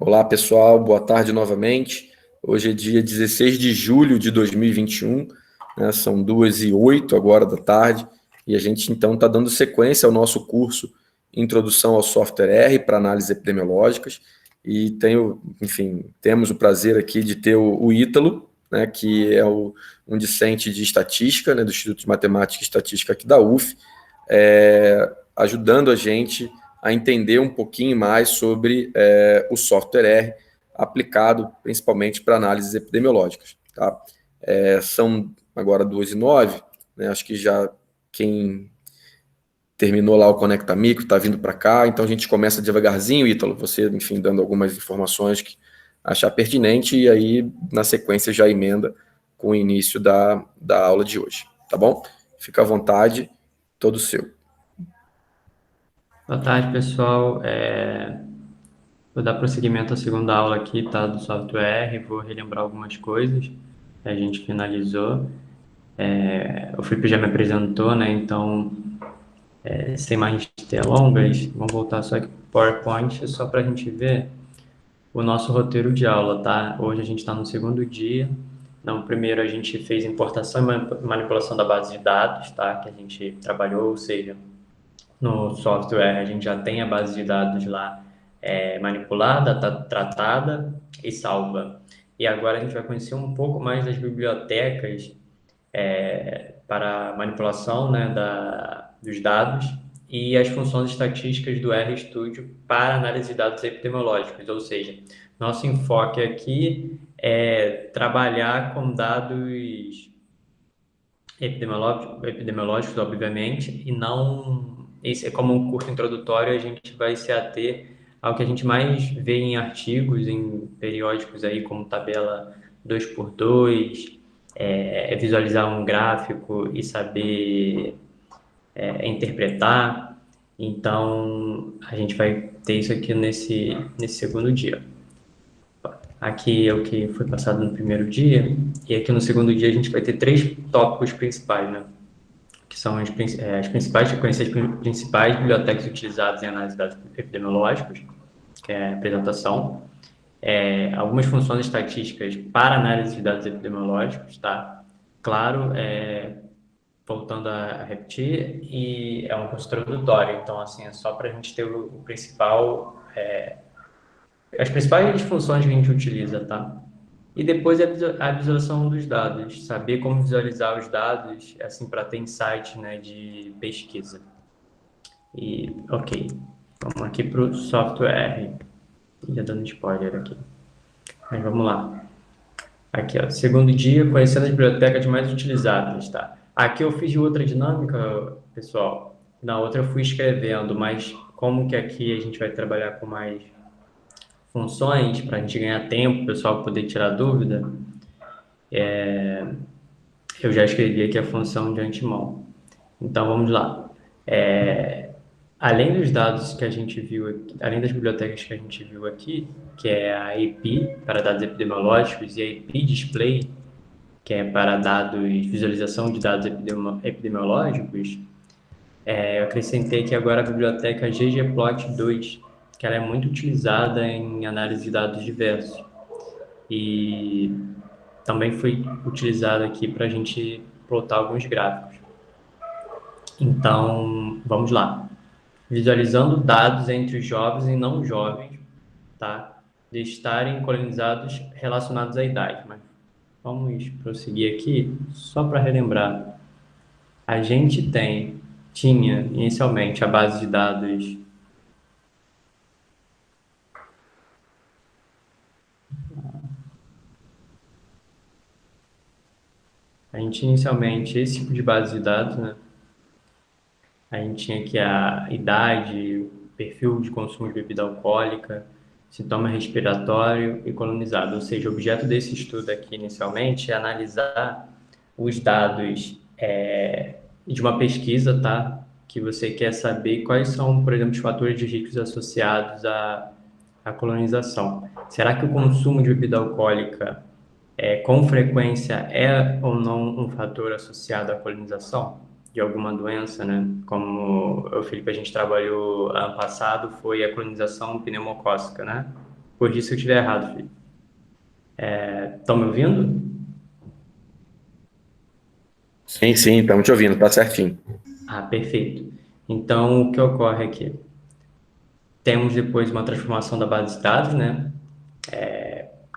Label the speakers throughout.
Speaker 1: Olá, pessoal, boa tarde novamente. Hoje é dia 16 de julho de 2021, né? São 2h08 agora da tarde, e a gente então está dando sequência ao nosso curso Introdução ao Software R para Análises Epidemiológicas, e temos o prazer aqui de ter o Ítalo, né, que é um discente de estatística, né, do Instituto de Matemática e Estatística aqui da UF, ajudando a gente a entender um pouquinho mais sobre o software R aplicado principalmente para análises epidemiológicas. Tá? São agora 2h09, né? Acho que já quem terminou lá o Conecta Micro está vindo para cá, então a gente começa devagarzinho, Ítalo, você, enfim, dando algumas informações que achar pertinente, e aí na sequência já emenda com o início da aula de hoje, tá bom? Fica à vontade, todo seu.
Speaker 2: Boa tarde, pessoal. Vou dar prosseguimento à segunda aula aqui, tá, do software. Vou relembrar algumas coisas que a gente finalizou. O Felipe já me apresentou, né? Então, sem mais delongas, vamos voltar só aqui para o PowerPoint, só para a gente ver o nosso roteiro de aula, tá? Hoje a gente está no segundo dia. No primeiro, a gente fez importação e manipulação da base de dados, tá? Que a gente trabalhou, ou seja, no software a gente já tem a base de dados lá manipulada, tratada e salva. E agora a gente vai conhecer um pouco mais das bibliotecas para manipulação, né, dos dados e as funções estatísticas do RStudio para análise de dados epidemiológicos, ou seja, nosso enfoque aqui é trabalhar com dados epidemiológicos, obviamente, e não. Esse é como um curso introdutório, a gente vai se ater ao que a gente mais vê em artigos, em periódicos aí, como tabela 2x2, visualizar um gráfico e saber interpretar. Então, a gente vai ter isso aqui nesse segundo dia. Aqui é o que foi passado no primeiro dia, e aqui no segundo dia a gente vai ter três tópicos principais, né? Que são as principais, conhecer as principais bibliotecas utilizadas em análise de dados epidemiológicos, que é a apresentação, algumas funções estatísticas para análise de dados epidemiológicos, tá? Claro, voltando a repetir, e é um curso introdutório, então, assim, é só para a gente ter o principal, as principais funções que a gente utiliza, tá? E depois a visualização dos dados, saber como visualizar os dados, assim, para ter insight, né, de pesquisa. E, ok, vamos aqui para o software. Já dando spoiler aqui. Mas vamos lá. Aqui, ó, segundo dia, conhecendo as bibliotecas mais utilizadas, tá? Aqui eu fiz outra dinâmica, pessoal. Na outra eu fui escrevendo, mas como que aqui a gente vai trabalhar com mais funções, para a gente ganhar tempo, o pessoal poder tirar dúvida, eu já escrevi aqui a função de antemão. Então, vamos lá. Além dos dados que a gente viu aqui, além das bibliotecas que a gente viu aqui, que é a EPI, para dados epidemiológicos, e a EPI Display, que é para dados, visualização de dados epidemiológicos, eu acrescentei aqui agora a biblioteca ggplot 2, que ela é muito utilizada em análise de dados diversos. E também foi utilizada aqui para a gente plotar alguns gráficos. Então, vamos lá. Visualizando dados entre jovens e não jovens, tá? De estarem colonizados relacionados à idade. Mas vamos prosseguir aqui, só para relembrar. A gente tinha inicialmente a base de dados. A gente inicialmente esse tipo de base de dados, né? A gente tinha aqui a idade, o perfil de consumo de bebida alcoólica, sintoma respiratório e colonizado. Ou seja, o objeto desse estudo aqui inicialmente é analisar os dados de uma pesquisa, tá? Que você quer saber quais são, por exemplo, os fatores de riscos associados à colonização. Será que o consumo de bebida alcoólica com frequência é ou não um fator associado à colonização de alguma doença, né? Como o Felipe, a gente trabalhou ano passado, foi a colonização pneumocócica, né? Corrija se eu estiver errado, Felipe. Estão me ouvindo?
Speaker 1: Sim, sim, estamos te ouvindo, tá certinho.
Speaker 2: Ah, perfeito. Então, o que ocorre aqui? Temos depois uma transformação da base de dados, né?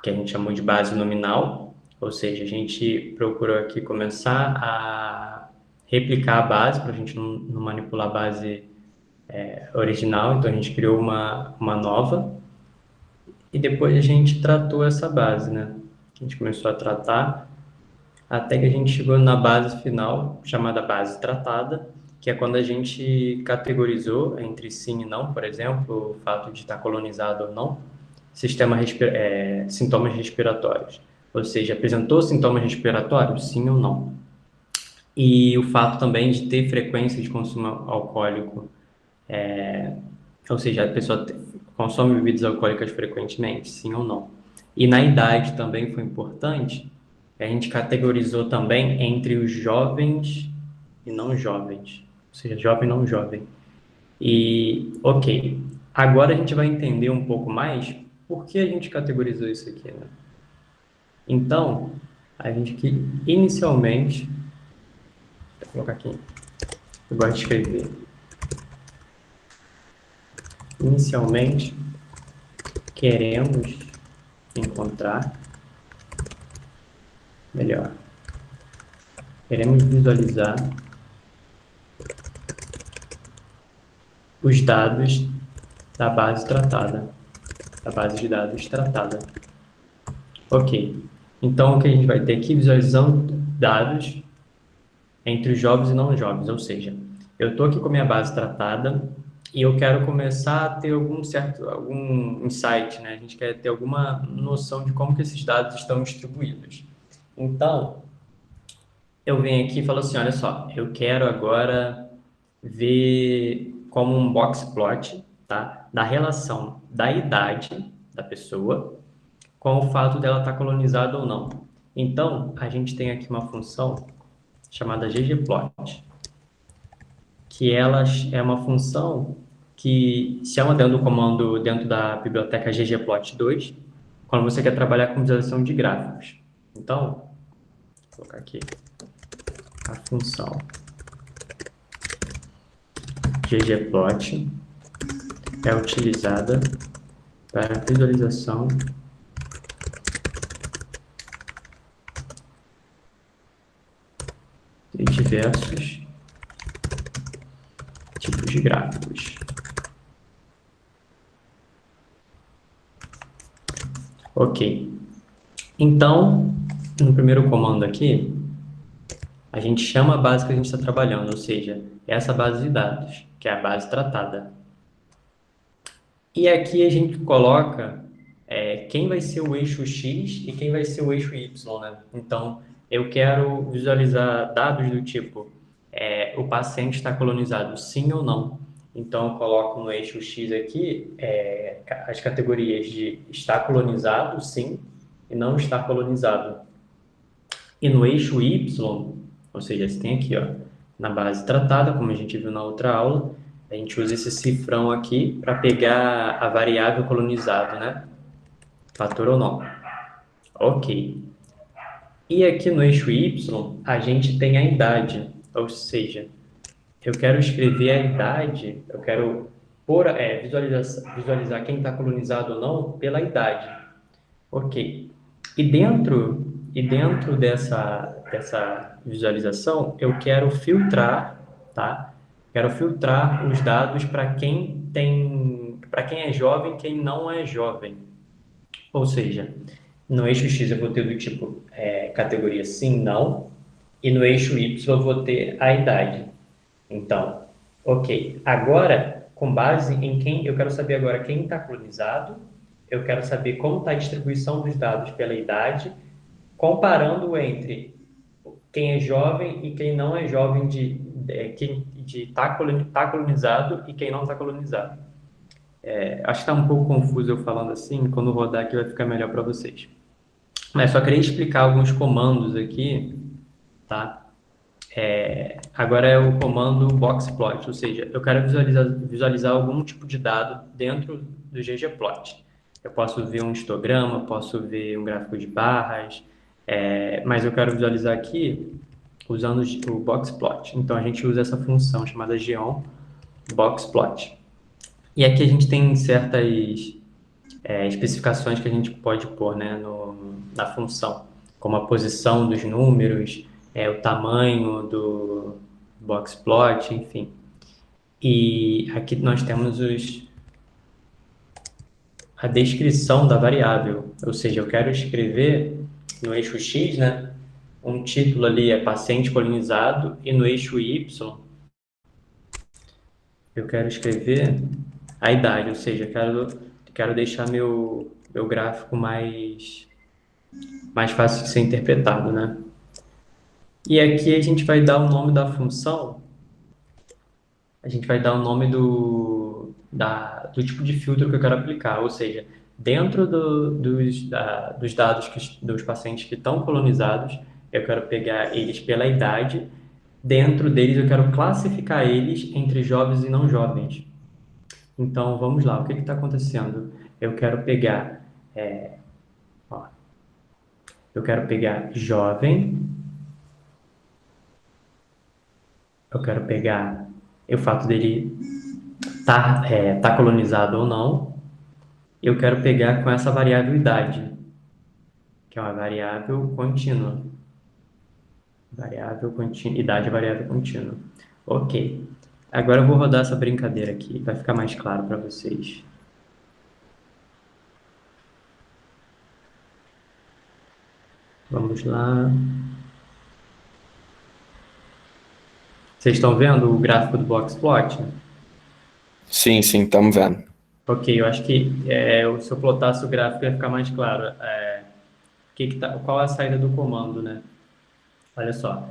Speaker 2: Que a gente chamou de base nominal, ou seja, a gente procurou aqui começar a replicar a base para a gente não manipular a base original, então a gente criou uma nova e depois a gente tratou essa base, né? A gente começou a tratar até que a gente chegou na base final, chamada base tratada, que é quando a gente categorizou entre sim e não, por exemplo, o fato de estar colonizado ou não, sintomas respiratórios. Ou seja, apresentou sintomas respiratórios, sim ou não. E o fato também de ter frequência de consumo alcoólico, ou seja, a pessoa consome bebidas alcoólicas frequentemente, sim ou não. E na idade também foi importante, a gente categorizou também entre os jovens e não jovens, ou seja, jovem e não jovem. E, ok, agora a gente vai entender um pouco mais por que a gente categorizou isso aqui, né? Então, a gente que inicialmente, vou colocar aqui, eu gosto de escrever, inicialmente queremos encontrar, melhor, queremos visualizar os dados da base tratada, da base de dados tratada. Ok, então o que a gente vai ter aqui, visualizando dados entre os jovens e não jovens, ou seja, eu estou aqui com a minha base tratada e eu quero começar a ter algum insight, né? A gente quer ter alguma noção de como que esses dados estão distribuídos. Então, eu venho aqui e falo assim, olha só, eu quero agora ver como um box plot, tá? Da relação da idade da pessoa com o fato dela estar colonizada ou não. Então, a gente tem aqui uma função chamada ggplot, que ela é uma função que se chama dentro do comando dentro da biblioteca ggplot2, quando você quer trabalhar com visualização de gráficos. Então, vou colocar aqui a função ggplot é utilizada para visualização de diversos tipos de gráficos. Ok. Então, no primeiro comando aqui, a gente chama a base que a gente está trabalhando, ou seja, essa base de dados, que é a base tratada. E aqui a gente coloca quem vai ser o eixo X e quem vai ser o eixo Y, né? Então, eu quero visualizar dados do tipo, o paciente está colonizado, sim ou não. Então, eu coloco no eixo X aqui as categorias de está colonizado, sim, e não está colonizado. E no eixo Y, ou seja, você tem aqui, ó, na base tratada, como a gente viu na outra aula, a gente usa esse cifrão aqui para pegar a variável colonizado, né? Fator ou não. Ok. E aqui no eixo Y, a gente tem a idade, ou seja, eu quero escrever a idade, eu quero visualizar quem está colonizado ou não pela idade. Ok. E dentro dessa visualização, eu quero filtrar, tá? Quero filtrar os dados para quem é jovem e quem não é jovem. Ou seja, no eixo X eu vou ter do tipo categoria sim, não, e no eixo Y eu vou ter a idade. Então, ok. Agora, com base em quem, eu quero saber agora quem está colonizado, eu quero saber como está a distribuição dos dados pela idade, comparando entre quem é jovem e quem não é jovem quem tá colonizado e quem não está colonizado. Acho que está um pouco confuso eu falando assim, quando rodar aqui vai ficar melhor para vocês. Mas só queria explicar alguns comandos aqui, tá? Agora é o comando boxplot, ou seja, eu quero visualizar algum tipo de dado dentro do ggplot. Eu posso ver um histograma, posso ver um gráfico de barras, mas eu quero visualizar aqui usando o boxplot. Então, a gente usa essa função chamada geom boxplot. E aqui a gente tem certas especificações que a gente pode pôr, né, na função, como a posição dos números, o tamanho do boxplot, enfim. E aqui nós temos a descrição da variável, ou seja, eu quero escrever no eixo X, né, um título ali é paciente colonizado, e no eixo Y eu quero escrever a idade, ou seja, quero deixar meu gráfico mais fácil de ser interpretado, né? E aqui a gente vai dar o nome da função, a gente vai dar o nome do tipo de filtro que eu quero aplicar, ou seja, dentro dos dados dos pacientes que estão colonizados, eu quero pegar eles pela idade, dentro deles eu quero classificar eles entre jovens e não jovens. Então, vamos lá, o que está acontecendo? Eu quero pegar, ó, eu quero pegar jovem, eu quero pegar o fato dele tá colonizado ou não, eu quero pegar com essa variável idade, que é uma variável contínua. Idade é variável contínua. Ok. Agora eu vou rodar essa brincadeira aqui, vai ficar mais claro para vocês. Vamos lá. Vocês estão vendo o gráfico do boxplot?
Speaker 1: Sim, estamos vendo.
Speaker 2: Ok, eu acho que se eu plotasse o gráfico ia ficar mais claro. Qual é a saída do comando, né? Olha só.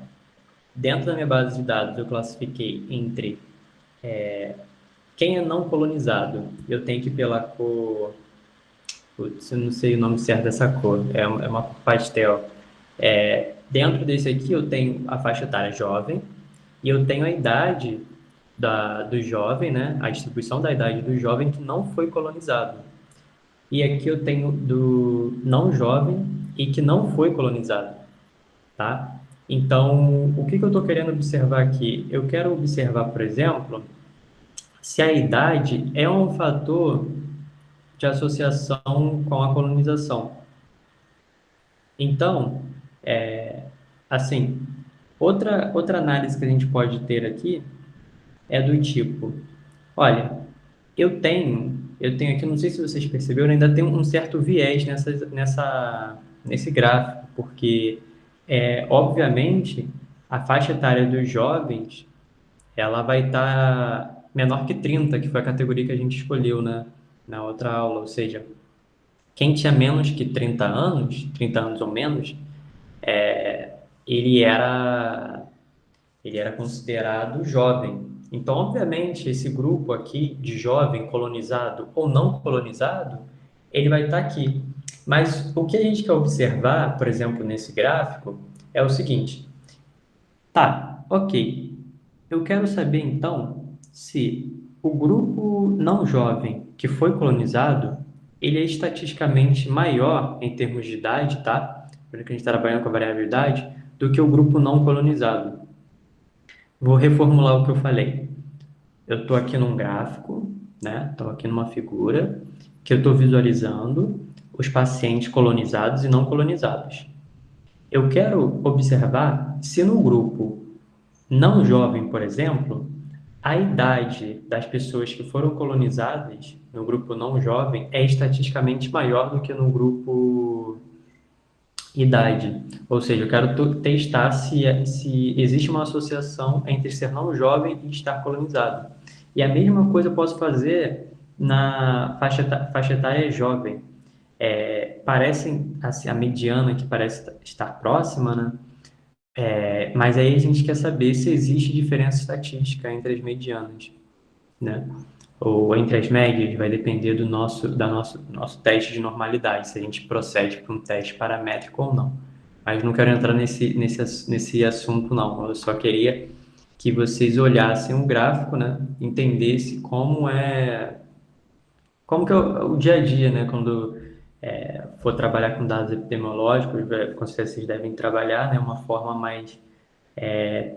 Speaker 2: Dentro da minha base de dados, eu classifiquei entre quem é não colonizado. Eu tenho que ir pela cor. Putz, eu não sei o nome certo dessa cor. É uma cor pastel. Dentro desse aqui, eu tenho a faixa etária jovem e eu tenho a idade do jovem, né? A distribuição da idade do jovem que não foi colonizado. E aqui eu tenho do não jovem e que não foi colonizado, tá? Então, o que eu estou querendo observar aqui? Eu quero observar, por exemplo, se a idade é um fator de associação com a colonização. Então, assim, outra análise que a gente pode ter aqui é do tipo, olha, eu tenho aqui, não sei se vocês perceberam, ainda tem um certo viés nesse gráfico, porque, obviamente, a faixa etária dos jovens, ela vai estar menor que 30, que foi a categoria que a gente escolheu na outra aula, ou seja, quem tinha menos que 30 anos ou menos, ele era ele era considerado jovem. Então, obviamente, esse grupo aqui de jovem colonizado ou não colonizado, ele vai estar aqui. Mas o que a gente quer observar, por exemplo, nesse gráfico, é o seguinte: tá, ok. Eu quero saber então se o grupo não jovem que foi colonizado, ele é estatisticamente maior em termos de idade, tá? Porque a gente está trabalhando com a variável idade, do que o grupo não colonizado. Vou reformular o que eu falei. Eu estou aqui num gráfico, né? Estou aqui numa figura que eu estou visualizando os pacientes colonizados e não colonizados. Eu quero observar se no grupo não jovem, por exemplo, a idade das pessoas que foram colonizadas no grupo não jovem é estatisticamente maior do que no grupo idade. Ou seja, eu quero testar se existe uma associação entre ser não jovem e estar colonizado. E a mesma coisa eu posso fazer na faixa etária jovem. Parece, assim, a mediana que parece estar próxima, né? Mas aí a gente quer saber se existe diferença estatística entre as medianas, né? Ou entre as médias, vai depender do nosso teste de normalidade, se a gente procede para um teste paramétrico ou não. Mas não quero entrar nesse assunto, não. Eu só queria que vocês olhassem o gráfico, né? Entendessem como como que é o dia a dia, né? Quando for trabalhar com dados epidemiológicos, com certeza vocês devem trabalhar, né? Uma forma mais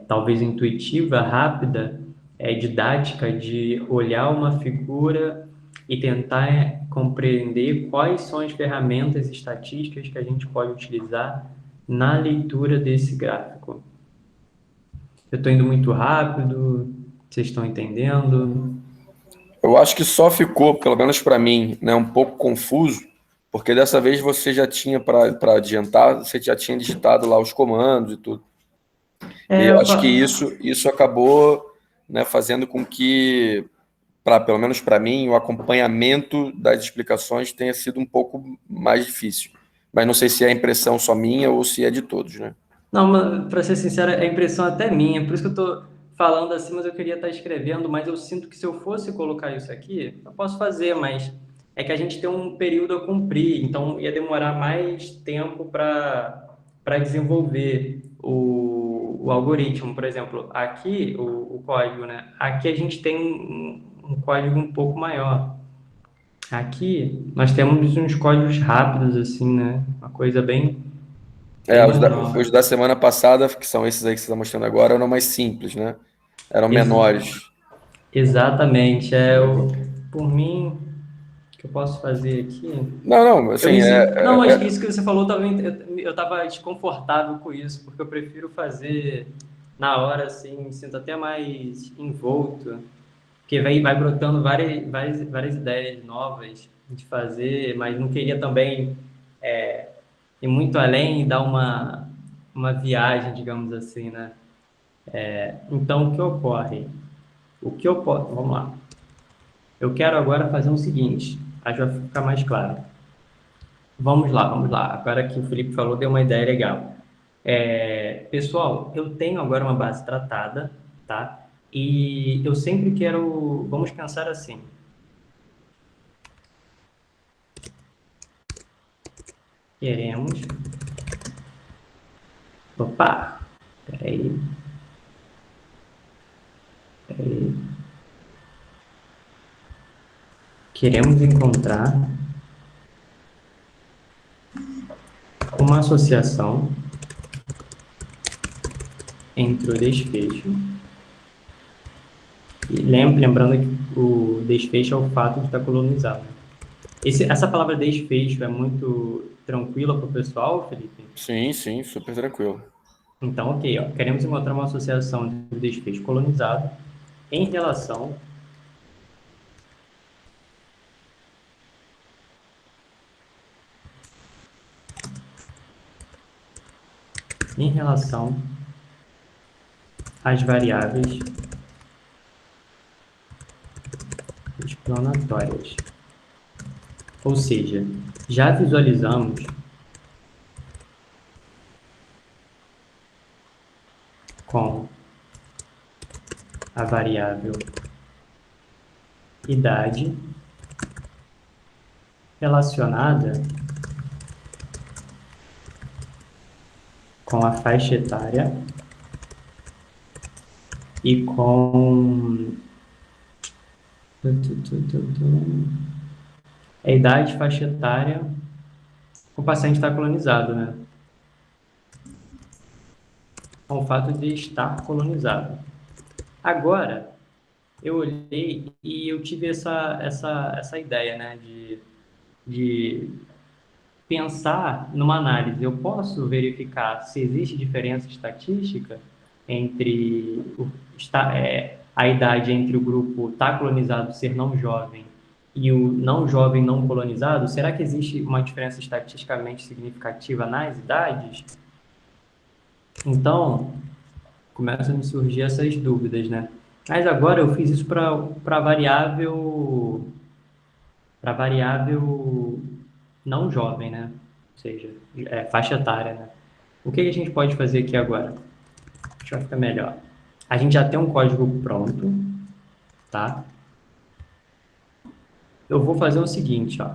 Speaker 2: talvez intuitiva, rápida, didática, de olhar uma figura e tentar compreender quais são as ferramentas estatísticas que a gente pode utilizar na leitura desse gráfico. Eu estou indo muito rápido, vocês estão entendendo?
Speaker 1: Eu acho que só ficou, pelo menos para mim, né, um pouco confuso, porque dessa vez você já tinha, para adiantar, você já tinha digitado lá os comandos e tudo. E eu
Speaker 2: Eu
Speaker 1: acho que isso acabou, né, fazendo com que, pelo menos para mim, o acompanhamento das explicações tenha sido um pouco mais difícil. Mas não sei se é impressão só minha ou se é de todos, né?
Speaker 2: Não, para ser sincero, é impressão até minha, por isso que eu estou falando assim, mas eu queria estar escrevendo, mas eu sinto que se eu fosse colocar isso aqui, eu posso fazer, mas é que a gente tem um período a cumprir, então ia demorar mais tempo para desenvolver o algoritmo. Por exemplo, aqui, o código, né? Aqui a gente tem um código um pouco maior. Aqui nós temos uns códigos rápidos, assim, né? Uma coisa bem
Speaker 1: Os
Speaker 2: menor.
Speaker 1: da semana passada, que são esses aí que você está mostrando agora, eram mais simples, né? Eram
Speaker 2: Ex-
Speaker 1: menores.
Speaker 2: Exatamente. Por mim, o que eu posso fazer aqui?
Speaker 1: Não, não,
Speaker 2: Eu
Speaker 1: assim,
Speaker 2: me sinto. Não, mas isso que você falou, eu estava desconfortável com isso, porque eu prefiro fazer na hora, assim, me sinto até mais envolto, porque vai brotando várias ideias novas de fazer, mas não queria também ir muito além e dar uma viagem, digamos assim, né? Então, o que ocorre? O que eu posso. Vamos lá. Eu quero agora fazer o seguinte, acho que vai ficar mais claro. Vamos lá, vamos lá. Agora que o Felipe falou, deu uma ideia legal. Pessoal, eu tenho agora uma base tratada, tá? E eu sempre quero. Vamos pensar assim. Queremos. Opa! Peraí, peraí. Queremos encontrar uma associação entre o desfecho. E lembrando que o desfecho é o fato de estar colonizado. Essa palavra desfecho é muito tranquila para o pessoal, Felipe?
Speaker 1: Sim, sim, super tranquilo.
Speaker 2: Então, ok, ó, queremos encontrar uma associação entre o desfecho colonizado em relação em relação às variáveis explanatórias. Ou seja, já visualizamos com a variável idade relacionada com a faixa etária e com a idade, faixa etária, o paciente está colonizado, né? Com o fato de estar colonizado. Agora, eu olhei e eu tive essa ideia, né, de pensar numa análise. Eu posso verificar se existe diferença estatística entre a idade entre o grupo tá colonizado ser não jovem e o não jovem não colonizado? Será que existe uma diferença estatisticamente significativa nas idades? Então, começam a me surgir essas dúvidas, né? Mas agora eu fiz isso para variável não jovem, né? Ou seja, faixa etária, né? O que a gente pode fazer aqui agora? Deixa eu ficar melhor. A gente já tem um código pronto, tá? Eu vou fazer o seguinte, ó.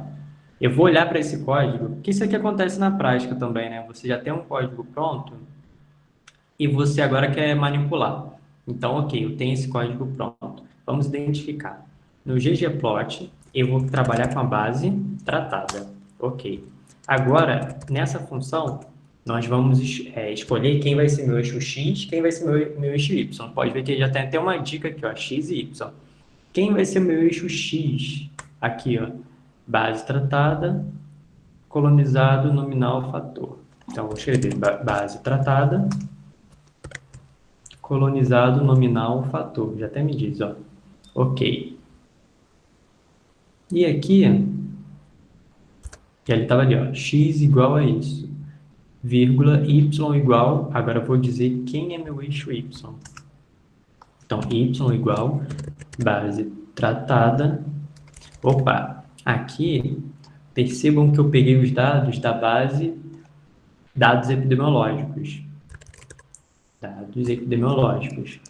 Speaker 2: Eu vou olhar para esse código, que isso aqui acontece na prática também, né? Você já tem um código pronto e você agora quer manipular. Então, ok, eu tenho esse código pronto. Vamos identificar. No ggplot, eu vou trabalhar com a base tratada. Ok. Agora, nessa função, nós vamos escolher quem vai ser meu eixo x, quem vai ser meu eixo y. Pode ver que já tem até uma dica aqui, ó, x e y. Quem vai ser meu eixo x? Aqui, ó, base tratada, colonizado, nominal, fator. Então, vou escrever base tratada, colonizado, nominal, fator. Já até me diz, ó. Ok. E aqui, que ele estava ali, ó, x igual a isso, vírgula, y igual, agora eu vou dizer quem é meu eixo y. Então, y igual, base tratada. Opa, aqui, percebam que eu peguei os dados da base, dados epidemiológicos. Dados epidemiológicos.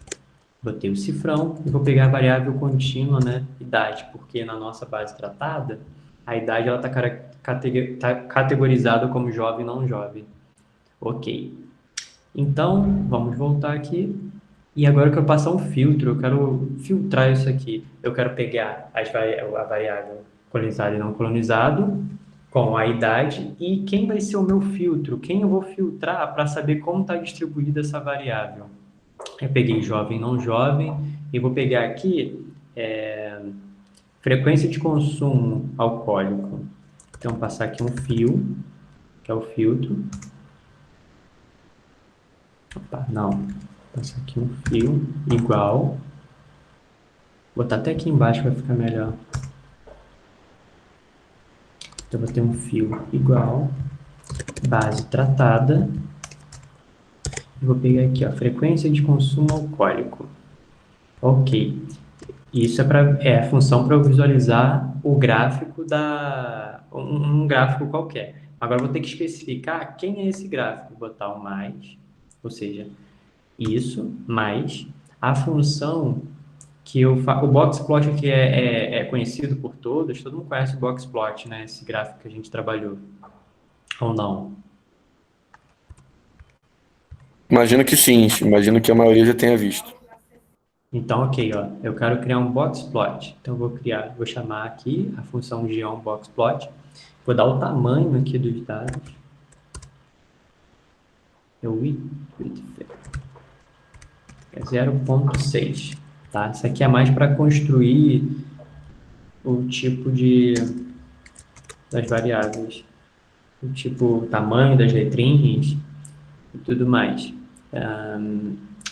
Speaker 2: Botei o cifrão e vou pegar a variável contínua, né, idade, porque na nossa base tratada, a idade está categorizada como jovem e não jovem. Ok. Então, vamos voltar aqui. E agora eu quero passar um filtro, eu quero filtrar isso aqui. Eu quero pegar a variável colonizado e não colonizado, com a idade, e quem vai ser o meu filtro? Quem eu vou filtrar para saber como está distribuída essa variável? Eu peguei jovem e não jovem, e vou pegar aqui frequência de consumo alcoólico. Então, passar aqui um fio, que é o filtro. Opa, não. Passar aqui um fio igual. Vou botar até aqui embaixo para ficar melhor. Então, vou ter um fio igual, base tratada. E vou pegar aqui, ó, frequência de consumo alcoólico. Ok. Isso é a função para eu visualizar o gráfico um gráfico qualquer. Agora, eu vou ter que especificar quem é esse gráfico. Vou botar o mais, ou seja, isso, mais a função que eu faço. O boxplot aqui é conhecido por todos, todo mundo conhece o boxplot, né? Esse gráfico que a gente trabalhou, ou não?
Speaker 1: Imagino que sim, imagino que a maioria já tenha visto.
Speaker 2: Então, ok, ó, eu quero criar um boxplot. Então, vou chamar aqui a função geom boxplot. Vou dar o tamanho aqui dos dados. É 0,6, tá? Isso aqui é mais para construir o tipo das variáveis, o tipo, o tamanho das letrinhas e tudo mais.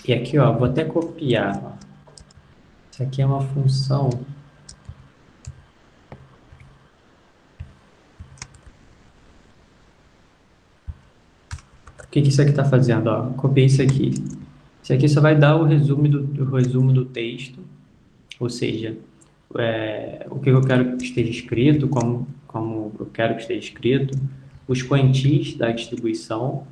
Speaker 2: E aqui, ó, vou até copiar, ó. Isso aqui é uma função. O que isso aqui está fazendo? Ó, copiei isso aqui. Isso aqui só vai dar o resumo do texto, ou seja, o que eu quero que esteja escrito, como eu quero que esteja escrito, os quantis da distribuição.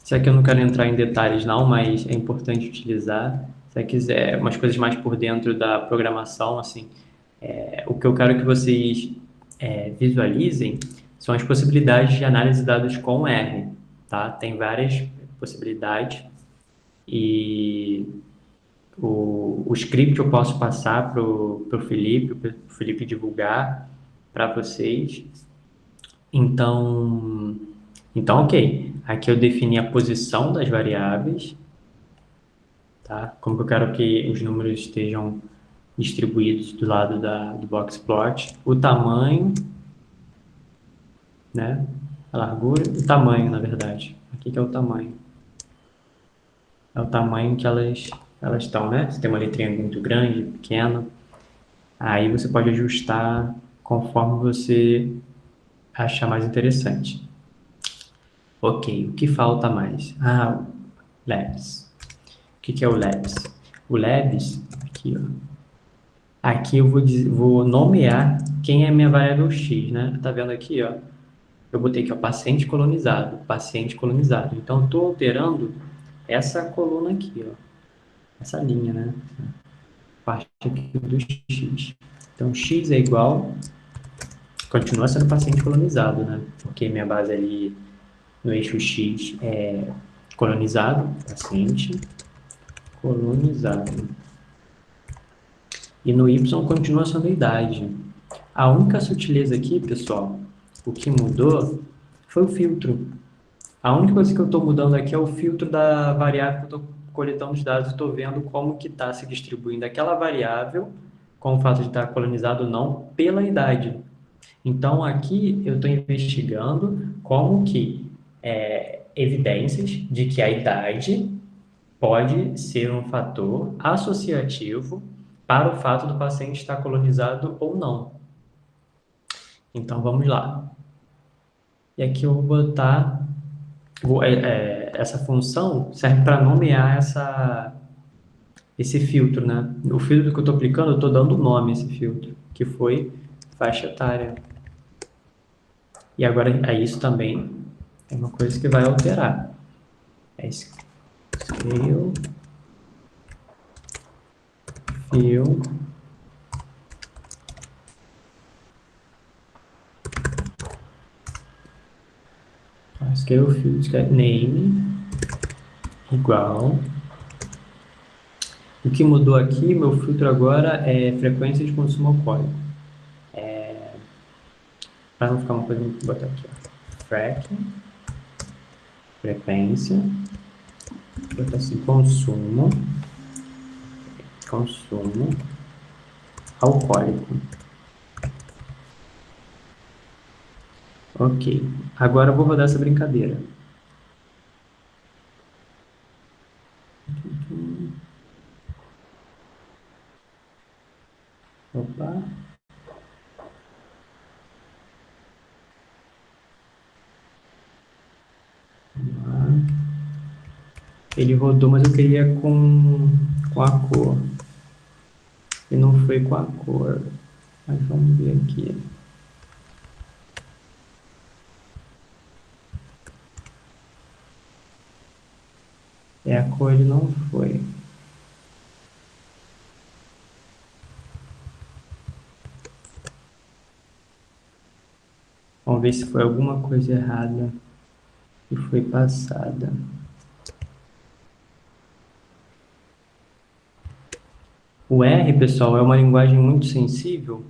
Speaker 2: Isso aqui eu não quero entrar em detalhes não, mas é importante utilizar. Se você quiser umas coisas mais por dentro da programação, assim, o que eu quero que vocês visualizem são as possibilidades de análise de dados com R, tá? Tem várias possibilidades e o script eu posso passar para o Felipe divulgar para vocês. Então, ok. Aqui eu defini a posição das variáveis, tá? Como que eu quero que os números estejam distribuídos do lado do boxplot, o tamanho, né? A largura, o tamanho, na verdade. Aqui que é o tamanho. É o tamanho que elas estão, né? Se tem uma letrinha muito grande, pequena, aí você pode ajustar conforme você achar mais interessante. Ok, o que falta mais? Ah, Labs. O que é o Labs? O Labs, aqui, ó. Aqui eu vou nomear quem é minha variável X, né? Tá vendo aqui, ó? Eu botei aqui, ó, paciente colonizado, paciente colonizado. Então, eu estou alterando essa coluna aqui, ó. Essa linha, né? Parte aqui do X. Então, X é igual, continua sendo paciente colonizado, né? Porque minha base ali no eixo X é colonizado, paciente colonizado. E no Y continua sendo a idade. A única sutileza aqui, pessoal, o que mudou foi o filtro. A única coisa que eu estou mudando aqui é o filtro da variável que eu estou coletando os dados e estou vendo como que está se distribuindo aquela variável, com o fato de estar colonizado ou não, pela idade. Então, aqui eu estou investigando como que evidências de que a idade pode ser um fator associativo para o fato do paciente estar colonizado ou não. Então, vamos lá. E aqui eu vou botar... essa função serve para nomear esse filtro, né? O filtro que eu estou aplicando, eu estou dando nome a esse filtro, que foi faixa etária. E agora, isso também é uma coisa que vai alterar. É scale, fill, scale, fill, name, igual. O que mudou aqui, meu filtro agora é frequência de consumo alcoólico. Para não ficar uma coisa, vou botar aqui, ó. Frequência, vou botar assim, consumo alcoólico. Ok. Agora eu vou rodar essa brincadeira. Opa. Vamos lá. Ele rodou, mas eu queria com a cor. E não foi com a cor. Mas vamos ver aqui. A cor ele não foi. Vamos ver se foi alguma coisa errada que foi passada. O R, pessoal, é uma linguagem muito sensível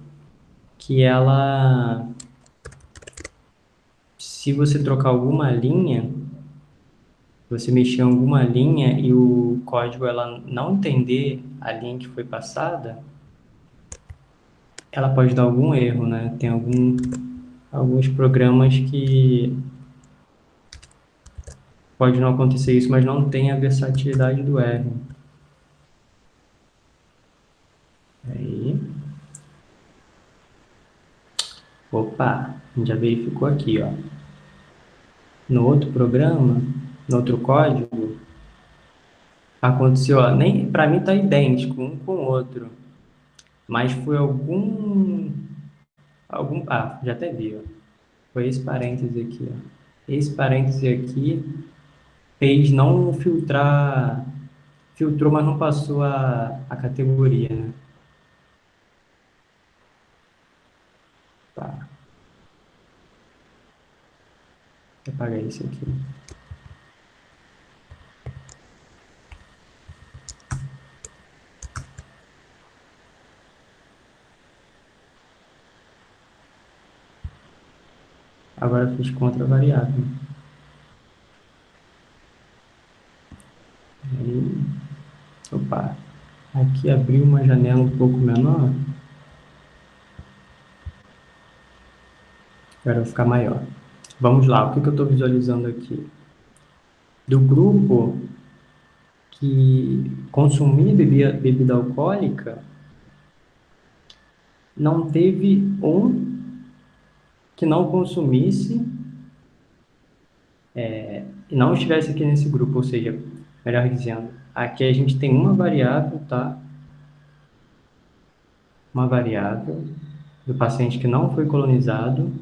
Speaker 2: que ela, se você trocar alguma linha, você mexer em alguma linha e o código ela não entender a linha que foi passada, ela pode dar algum erro, né? Tem alguns programas que pode não acontecer isso, mas não tem a versatilidade do R. Aí. Opa, a gente já verificou aqui, ó. No outro programa, no outro código, aconteceu, ó, nem para mim tá idêntico um com o outro, mas foi já até vi, ó. Foi esse parêntese aqui, ó. Esse parêntese aqui fez não filtrar, filtrou, mas não passou a categoria, né? Tá, vou apagar isso aqui. Agora eu fiz contra variável. Aí, opa, aqui abriu uma janela um pouco menor. Agora vai ficar maior. Vamos lá, o que eu estou visualizando aqui? Do grupo que consumia bebida alcoólica, não teve um que não consumisse e não estivesse aqui nesse grupo, ou seja, melhor dizendo, aqui a gente tem uma variável, tá? Uma variável do paciente que não foi colonizado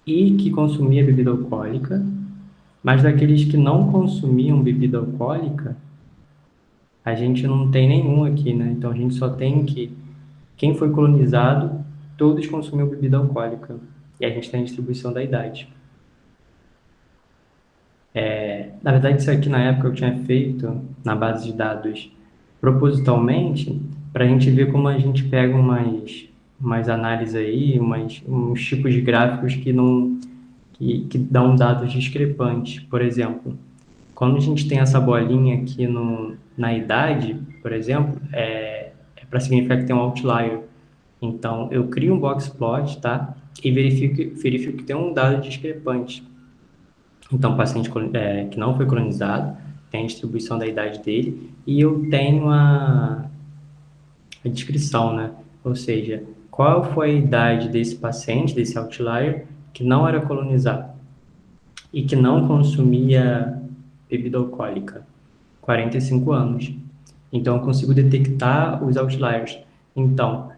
Speaker 2: e que consumia bebida alcoólica, mas daqueles que não consumiam bebida alcoólica, a gente não tem nenhum aqui, né? Então a gente só tem que quem foi colonizado, todos consumiam bebida alcoólica. E a gente tem a distribuição da idade. Na verdade, isso aqui na época eu tinha feito na base de dados propositalmente para a gente ver como a gente pega umas análises aí, uns tipos de gráficos que não que dão dados discrepantes. Por exemplo, quando a gente tem essa bolinha aqui na idade, por exemplo, é para significar que tem um outlier. Então, eu crio um box plot, tá? E verifico que tem um dado discrepante. Então, o paciente que não foi colonizado, tem a distribuição da idade dele, e eu tenho a descrição, né? Ou seja, qual foi a idade desse paciente, desse outlier, que não era colonizado e que não consumia bebida alcoólica, 45 anos. Então, eu consigo detectar os outliers. Então,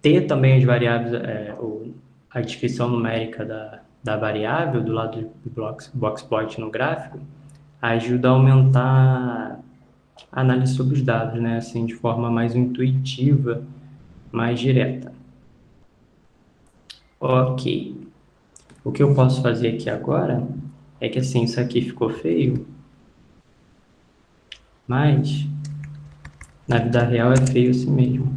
Speaker 2: ter também as variáveis, a descrição numérica da variável do lado do box plot no gráfico, ajuda a aumentar a análise sobre os dados, né? Assim, de forma mais intuitiva, mais direta. Ok. O que eu posso fazer aqui agora é que, assim, isso aqui ficou feio, mas na vida real é feio assim mesmo.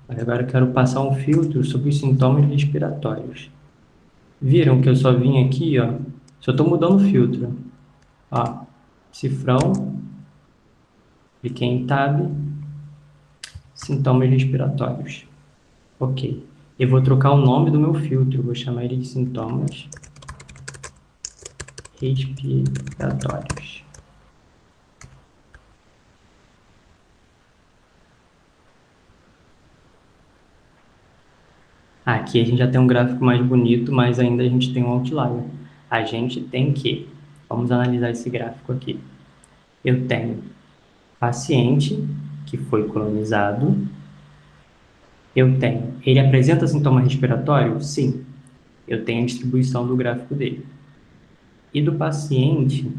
Speaker 2: Mas agora eu quero passar um filtro sobre os sintomas respiratórios. Viram que eu só vim aqui, ó, só estou mudando o filtro. Ó, cifrão, cliquei em Tab, sintomas respiratórios. Ok. Eu vou trocar o nome do meu filtro, vou chamar ele de sintomas respiratórios. Aqui a gente já tem um gráfico mais bonito, mas ainda a gente tem um outlier. A gente tem que, vamos analisar esse gráfico aqui. Eu tenho paciente que foi colonizado. Eu tenho, ele apresenta sintoma respiratório? Sim. Eu tenho a distribuição do gráfico dele. E do paciente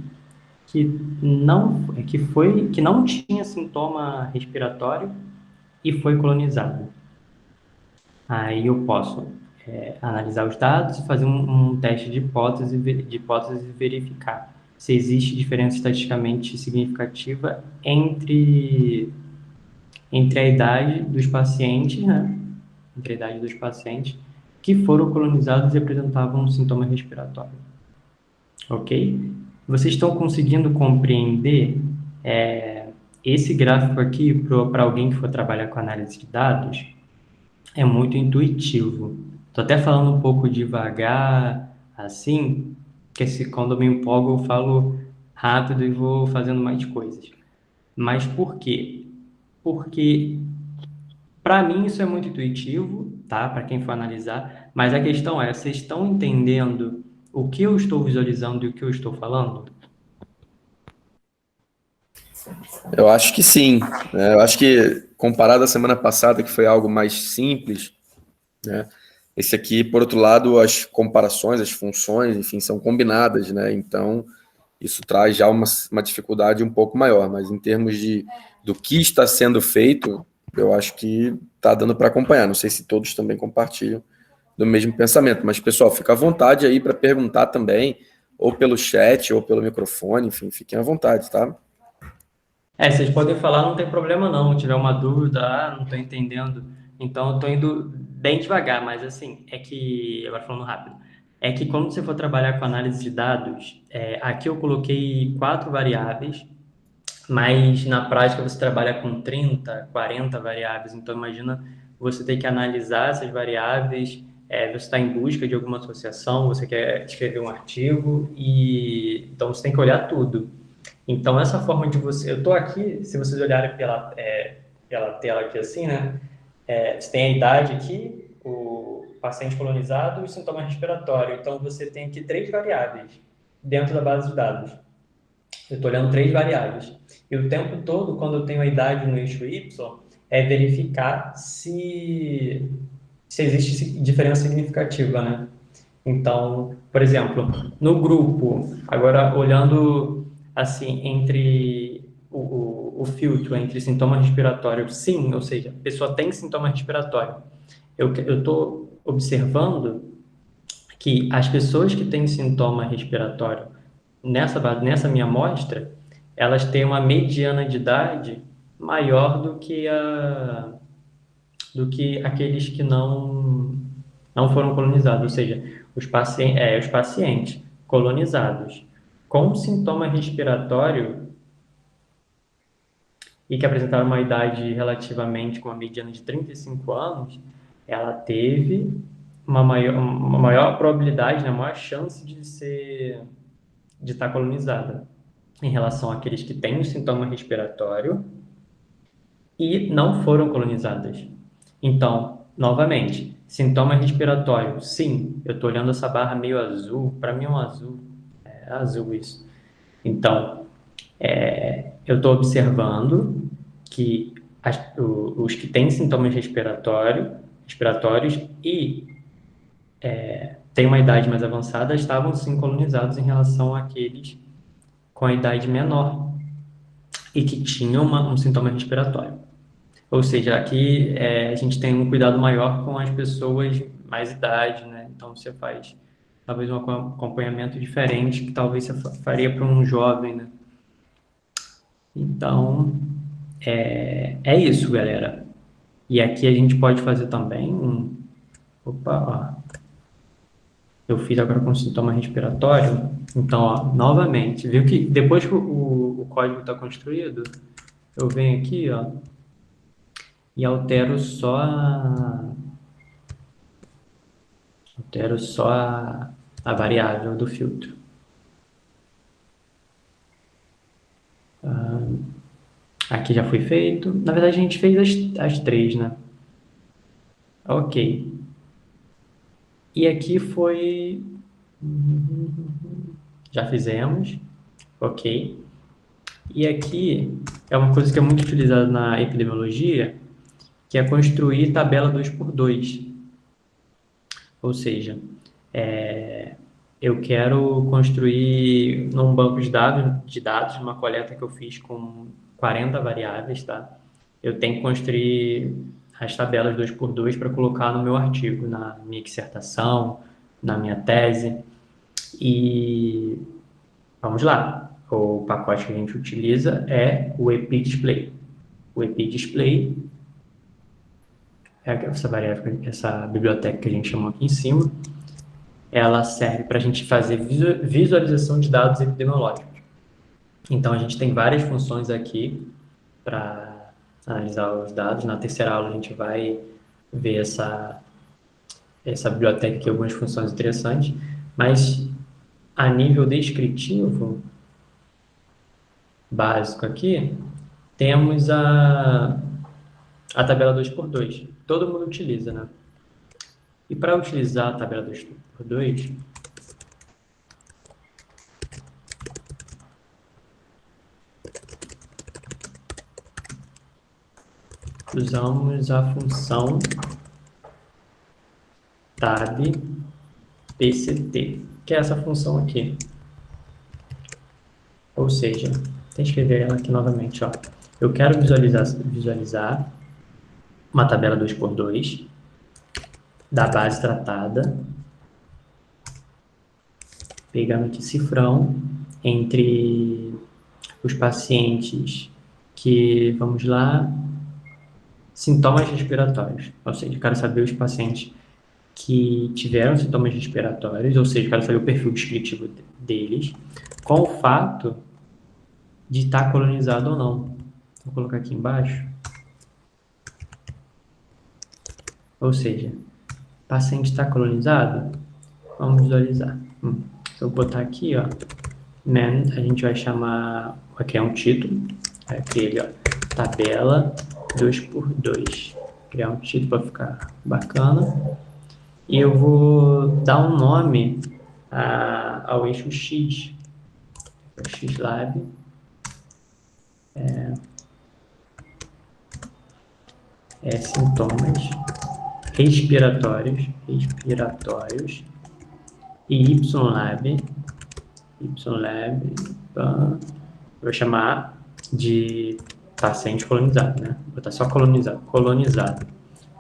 Speaker 2: que não tinha sintoma respiratório e foi colonizado. Aí eu posso analisar os dados e fazer um teste de hipótese e verificar se existe diferença estatisticamente significativa entre a idade dos pacientes, né? Entre a idade dos pacientes que foram colonizados e apresentavam um sintoma respiratório. Ok? Vocês estão conseguindo compreender esse gráfico aqui para alguém que for trabalhar com análise de dados? É muito intuitivo. Estou até falando um pouco devagar, assim, porque quando eu me empolgo eu falo rápido e vou fazendo mais coisas. Mas por quê? Porque para mim isso é muito intuitivo, tá? Para quem for analisar, mas a questão é, vocês estão entendendo o que eu estou visualizando e o que eu estou falando?
Speaker 1: Eu acho que sim, né? Eu acho que comparado à semana passada, que foi algo mais simples, né? Esse aqui, por outro lado, as comparações, as funções, enfim, são combinadas, né? Então, isso traz já uma dificuldade um pouco maior, mas em termos do que está sendo feito, eu acho que está dando para acompanhar. Não sei se todos também compartilham do mesmo pensamento, mas, pessoal, fica à vontade aí para perguntar também, ou pelo chat, ou pelo microfone, enfim, fiquem à vontade, tá?
Speaker 2: Vocês podem falar, não tem problema não. Se tiver uma dúvida, não estou entendendo. Então, eu estou indo bem devagar, mas assim, agora falando rápido, é que quando você for trabalhar com análise de dados, aqui eu coloquei 4 variáveis, mas na prática você trabalha com 30, 40 variáveis. Então, imagina você ter que analisar essas variáveis, você está em busca de alguma associação, você quer escrever um artigo, e então você tem que olhar tudo. Então, essa forma de você... Eu estou aqui, se vocês olharem pela tela aqui assim, né? Você tem a idade aqui, o paciente colonizado e o sintoma respiratório. Então, você tem aqui 3 variáveis dentro da base de dados. Eu estou olhando 3 variáveis. E o tempo todo, quando eu tenho a idade no eixo Y, é verificar se existe diferença significativa, né? Então, por exemplo, no grupo, agora olhando assim, entre o filtro entre sintoma respiratório, sim, ou seja, a pessoa tem sintoma respiratório. Eu estou observando que as pessoas que têm sintoma respiratório nessa minha amostra, elas têm uma mediana de idade maior do que aqueles que não foram colonizados, ou seja, os pacientes colonizados com sintoma respiratório e que apresentaram uma idade relativamente com uma mediana de 35 anos, ela teve uma maior probabilidade, né, uma maior chance de estar colonizada em relação àqueles que têm o sintoma respiratório e não foram colonizadas. Então, novamente, sintoma respiratório, sim, eu estou olhando essa barra meio azul, para mim é um azul, é azul isso. Então, eu estou observando que os que têm sintomas respiratórios e têm uma idade mais avançada estavam sim colonizados em relação àqueles com a idade menor e que tinham um sintoma respiratório. Ou seja, aqui a gente tem um cuidado maior com as pessoas mais idade, né? Então você faz talvez um acompanhamento diferente que talvez você faria para um jovem, né? Então é isso, galera. E aqui a gente pode fazer também Opa, ó. Eu fiz agora com sintoma respiratório. Então, ó, novamente, viu que depois que o código está construído, eu venho aqui, ó, e altero só a variável do filtro. Aqui já foi feito. Na verdade, a gente fez as três, né? Ok. E aqui foi... Já fizemos. Ok. E aqui é uma coisa que é muito utilizada na epidemiologia, que é construir tabela 2x2. Ou seja, eu quero construir num banco de dados, numa coleta que eu fiz com 40 variáveis, tá? Eu tenho que construir as tabelas 2x2 para colocar no meu artigo, na minha dissertação, na minha tese. E vamos lá. O pacote que a gente utiliza é o EpiDisplay. O EpiDisplay é essa variável, essa biblioteca que a gente chamou aqui em cima. Ela serve para a gente fazer visualização de dados epidemiológicos. Então, a gente tem várias funções aqui para analisar os dados. Na terceira aula, a gente vai ver essa biblioteca aqui, algumas funções interessantes. Mas, a nível descritivo, básico aqui, temos a tabela 2x2. Todo mundo utiliza, né? E para utilizar a tabela 2x2, usamos a função tab pct, que é essa função aqui. Ou seja, tem que escrever ela aqui novamente, ó. Eu quero visualizar uma tabela 2x2 da base tratada, pegando aqui cifrão entre os pacientes que, vamos lá, sintomas respiratórios. Ou seja, eu quero saber os pacientes que tiveram sintomas respiratórios, ou seja, eu quero saber o perfil descritivo deles, com o fato de estar colonizado ou não. Vou colocar aqui embaixo. Ou seja, paciente está colonizado? Vamos visualizar. Se eu botar aqui, ó, man, a gente vai chamar, aqui é um título, aquele, ó, tabela 2x2. Criar um título para ficar bacana. E eu vou dar um nome ao eixo X. Xlab. Sintomas respiratórios e YLab, vou chamar de paciente colonizado, né? Vou botar só colonizado.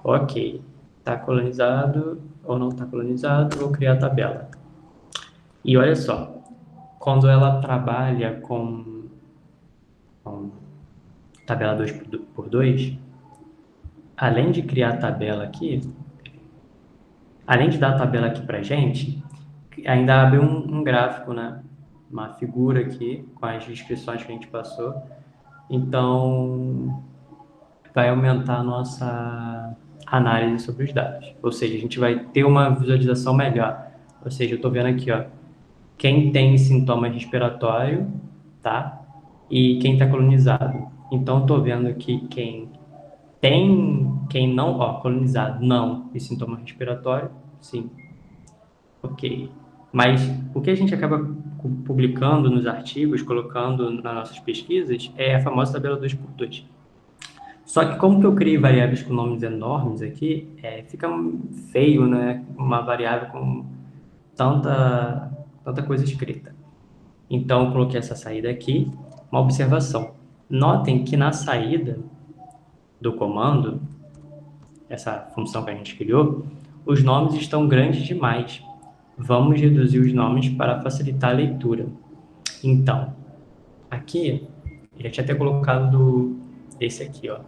Speaker 2: Ok, está colonizado ou não está colonizado, vou criar a tabela. E olha só, quando ela trabalha com tabela 2 por 2, além de criar a tabela aqui, além de dar a tabela aqui para gente, ainda abre um gráfico, né? Uma figura aqui com as descrições que a gente passou. Então, vai aumentar a nossa análise sobre os dados. Ou seja, a gente vai ter uma visualização melhor. Ou seja, eu estou vendo aqui, ó, quem tem sintomas respiratórios, tá? E quem está colonizado. Então, estou vendo aqui quem não, ó, colonizado, não, e sintoma respiratório, sim. Ok. Mas o que a gente acaba publicando nos artigos, colocando nas nossas pesquisas, é a famosa tabela 2 por 2. Só que como que eu criei variáveis com nomes enormes aqui, fica feio, né? Uma variável com tanta coisa escrita. Então, eu coloquei essa saída aqui. Uma observação. Notem que na saída do comando, essa função que a gente criou, os nomes estão grandes demais. Vamos reduzir os nomes para facilitar a leitura. Então, aqui, eu já tinha até colocado esse aqui, ó.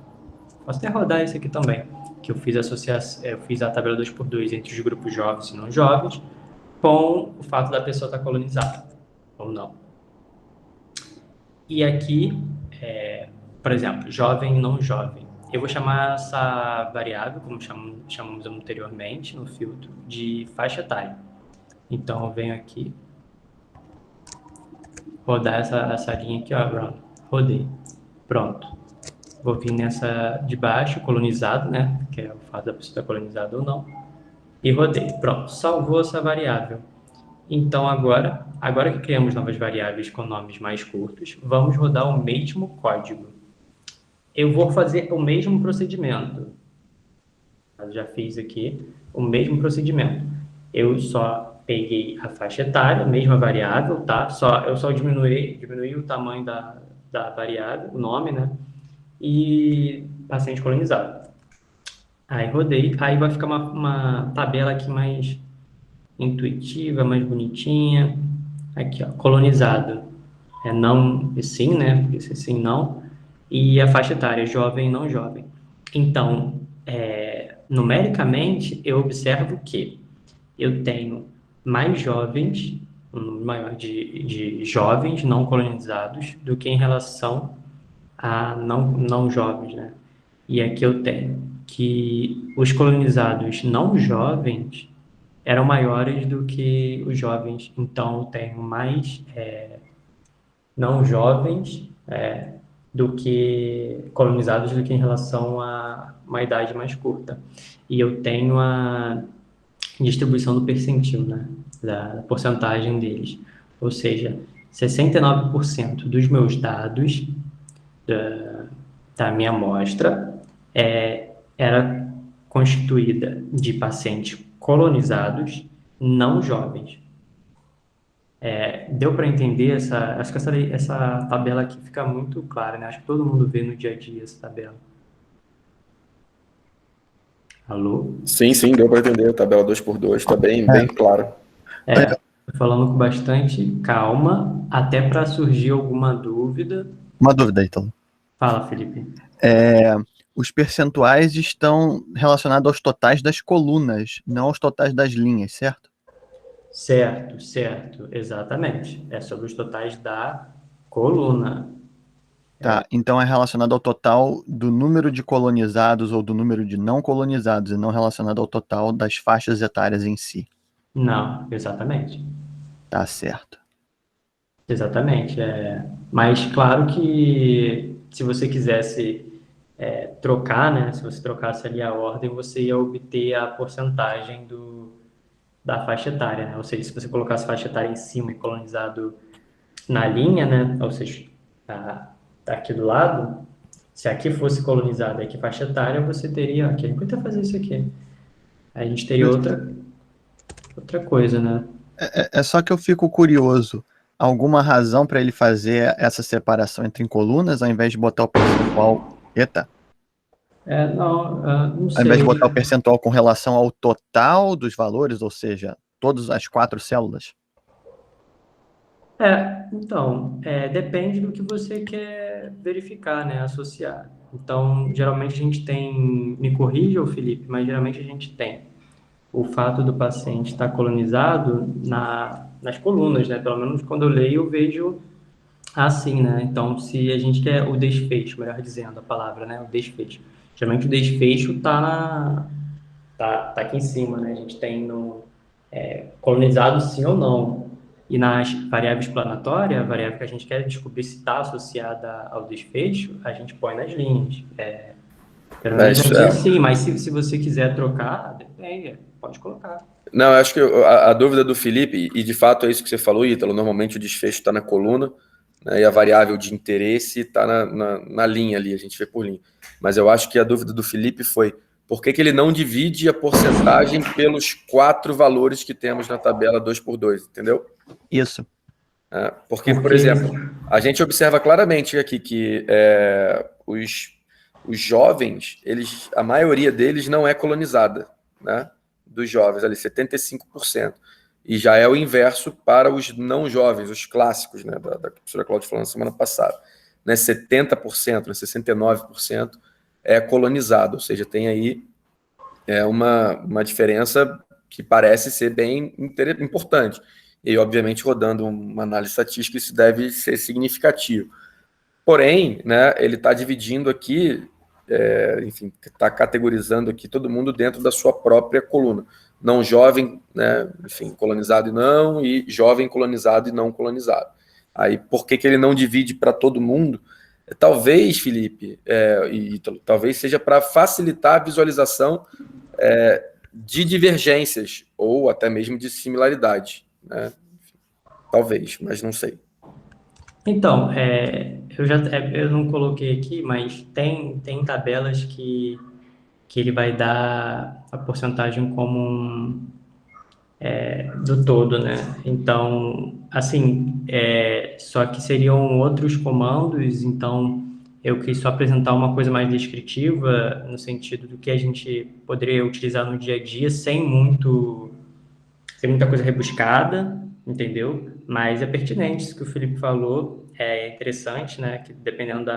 Speaker 2: Posso até rodar esse aqui também, que eu fiz a tabela 2 por 2 entre os grupos jovens e não jovens, com o fato da pessoa estar colonizada, ou não. E aqui, por exemplo, jovem e não jovem. Eu vou chamar essa variável, como chamamos anteriormente no filtro, de faixa etária. Então, eu venho aqui, rodar essa linha aqui, ó, Bruno. Rodei. Pronto. Vou vir nessa de baixo, colonizado, né? Que é o fato da pessoa estar colonizada ou não. E rodei. Pronto, salvou essa variável. Então, agora que criamos novas variáveis com nomes mais curtos, vamos rodar o mesmo código. Eu vou fazer o mesmo procedimento. Eu já fiz aqui o mesmo procedimento. Eu só peguei a faixa etária, mesma variável, tá? Eu só diminuí o tamanho da variável, o nome, né? E paciente colonizado. Aí rodei, aí vai ficar uma tabela aqui mais intuitiva, mais bonitinha. Aqui, ó, colonizado. É não e sim, né? Porque se sim, não. E a faixa etária, jovem e não jovem. Então, numericamente, eu observo que eu tenho mais jovens, um número maior de jovens não colonizados do que em relação a não jovens, né? E aqui eu tenho que os colonizados não jovens eram maiores do que os jovens, então eu tenho mais não jovens do que colonizados do que em relação a uma idade mais curta. E eu tenho a distribuição do percentil, né? Da porcentagem deles. Ou seja, 69% dos meus dados da minha amostra era constituída de pacientes colonizados não jovens. Deu para entender acho que essa tabela aqui fica muito clara, né? Acho que todo mundo vê no dia a dia essa tabela. Alô?
Speaker 1: Sim, sim, deu para entender. A tabela 2 por 2 está bem claro.
Speaker 2: Tô falando com bastante calma, até para surgir alguma dúvida.
Speaker 3: Uma dúvida, Ítalo.
Speaker 2: Fala, Felipe.
Speaker 3: Os percentuais estão relacionados aos totais das colunas, não aos totais das linhas, certo?
Speaker 2: Certo, exatamente. É sobre os totais da coluna.
Speaker 3: Tá, então é relacionado ao total do número de colonizados ou do número de não colonizados, e não relacionado ao total das faixas etárias em si.
Speaker 2: Não, exatamente.
Speaker 3: Tá certo.
Speaker 2: Exatamente. Mas claro que se você quisesse trocar, né? Se você trocasse ali a ordem, você ia obter a porcentagem da faixa etária, né? Ou seja, se você colocasse faixa etária em cima e colonizado na linha, né? Ou seja, tá aqui do lado, se aqui fosse colonizado e aqui faixa etária, você teria... Aqui, a gente podia fazer isso aqui. A gente teria outra coisa, né?
Speaker 3: É só que eu fico curioso. Alguma razão para ele fazer essa separação entre colunas, ao invés de botar o percentual... Eita!
Speaker 2: Não sei.
Speaker 3: Ao invés de botar o percentual com relação ao total dos valores, ou seja, todas as 4 células?
Speaker 2: Então, depende do que você verificar, né, associar. Então, geralmente a gente tem, me corrija, Felipe, mas geralmente a gente tem o fato do paciente estar colonizado nas colunas, né? Pelo menos quando eu leio, eu vejo assim, né? Então, se a gente quer o desfecho, melhor dizendo a palavra, né? O desfecho. Geralmente o desfecho tá aqui em cima, né? A gente tem colonizado sim ou não. E nas variáveis explanatórias, a variável que a gente quer descobrir se está associada ao desfecho, a gente põe nas linhas. Pelo menos
Speaker 1: Mas,
Speaker 2: aqui sim, mas se você quiser trocar, depende, pode colocar.
Speaker 1: não, eu acho que a dúvida do Felipe, e de fato é isso que você falou, Ítalo, normalmente o desfecho está na coluna, né, e a variável de interesse está na linha ali, a gente vê por linha. Mas eu acho que a dúvida do Felipe foi por que ele não divide a porcentagem pelos 4 valores que temos na tabela 2x2, entendeu?
Speaker 3: Isso.
Speaker 1: Porque, por exemplo, a gente observa claramente aqui que os jovens, a maioria deles não é colonizada, né? Dos jovens, ali, 75%. E já é o inverso para os não jovens, os clássicos, né? Da professora Cláudia falou na semana passada. Né? 70%, né? 69% é colonizado, ou seja, tem aí uma diferença que parece ser bem importante. E, obviamente, rodando uma análise estatística, isso deve ser significativo. Porém, né, ele está dividindo aqui, enfim, está categorizando aqui todo mundo dentro da sua própria coluna. Não jovem, né, enfim, colonizado e não, e jovem colonizado e não colonizado. Aí, por que ele não divide para todo mundo? Talvez, Felipe, e Ítalo, talvez seja para facilitar a visualização de divergências, ou até mesmo de similaridade, né? Talvez, mas não sei.
Speaker 2: Então, eu não coloquei aqui, mas tem tabelas que ele vai dar a porcentagem como do todo, né? Então, assim, só que seriam outros comandos, então eu quis só apresentar uma coisa mais descritiva, no sentido do que a gente poderia utilizar no dia a dia, sem muita coisa rebuscada, entendeu? Mas é pertinente isso que o Felipe falou, é interessante, né? Que dependendo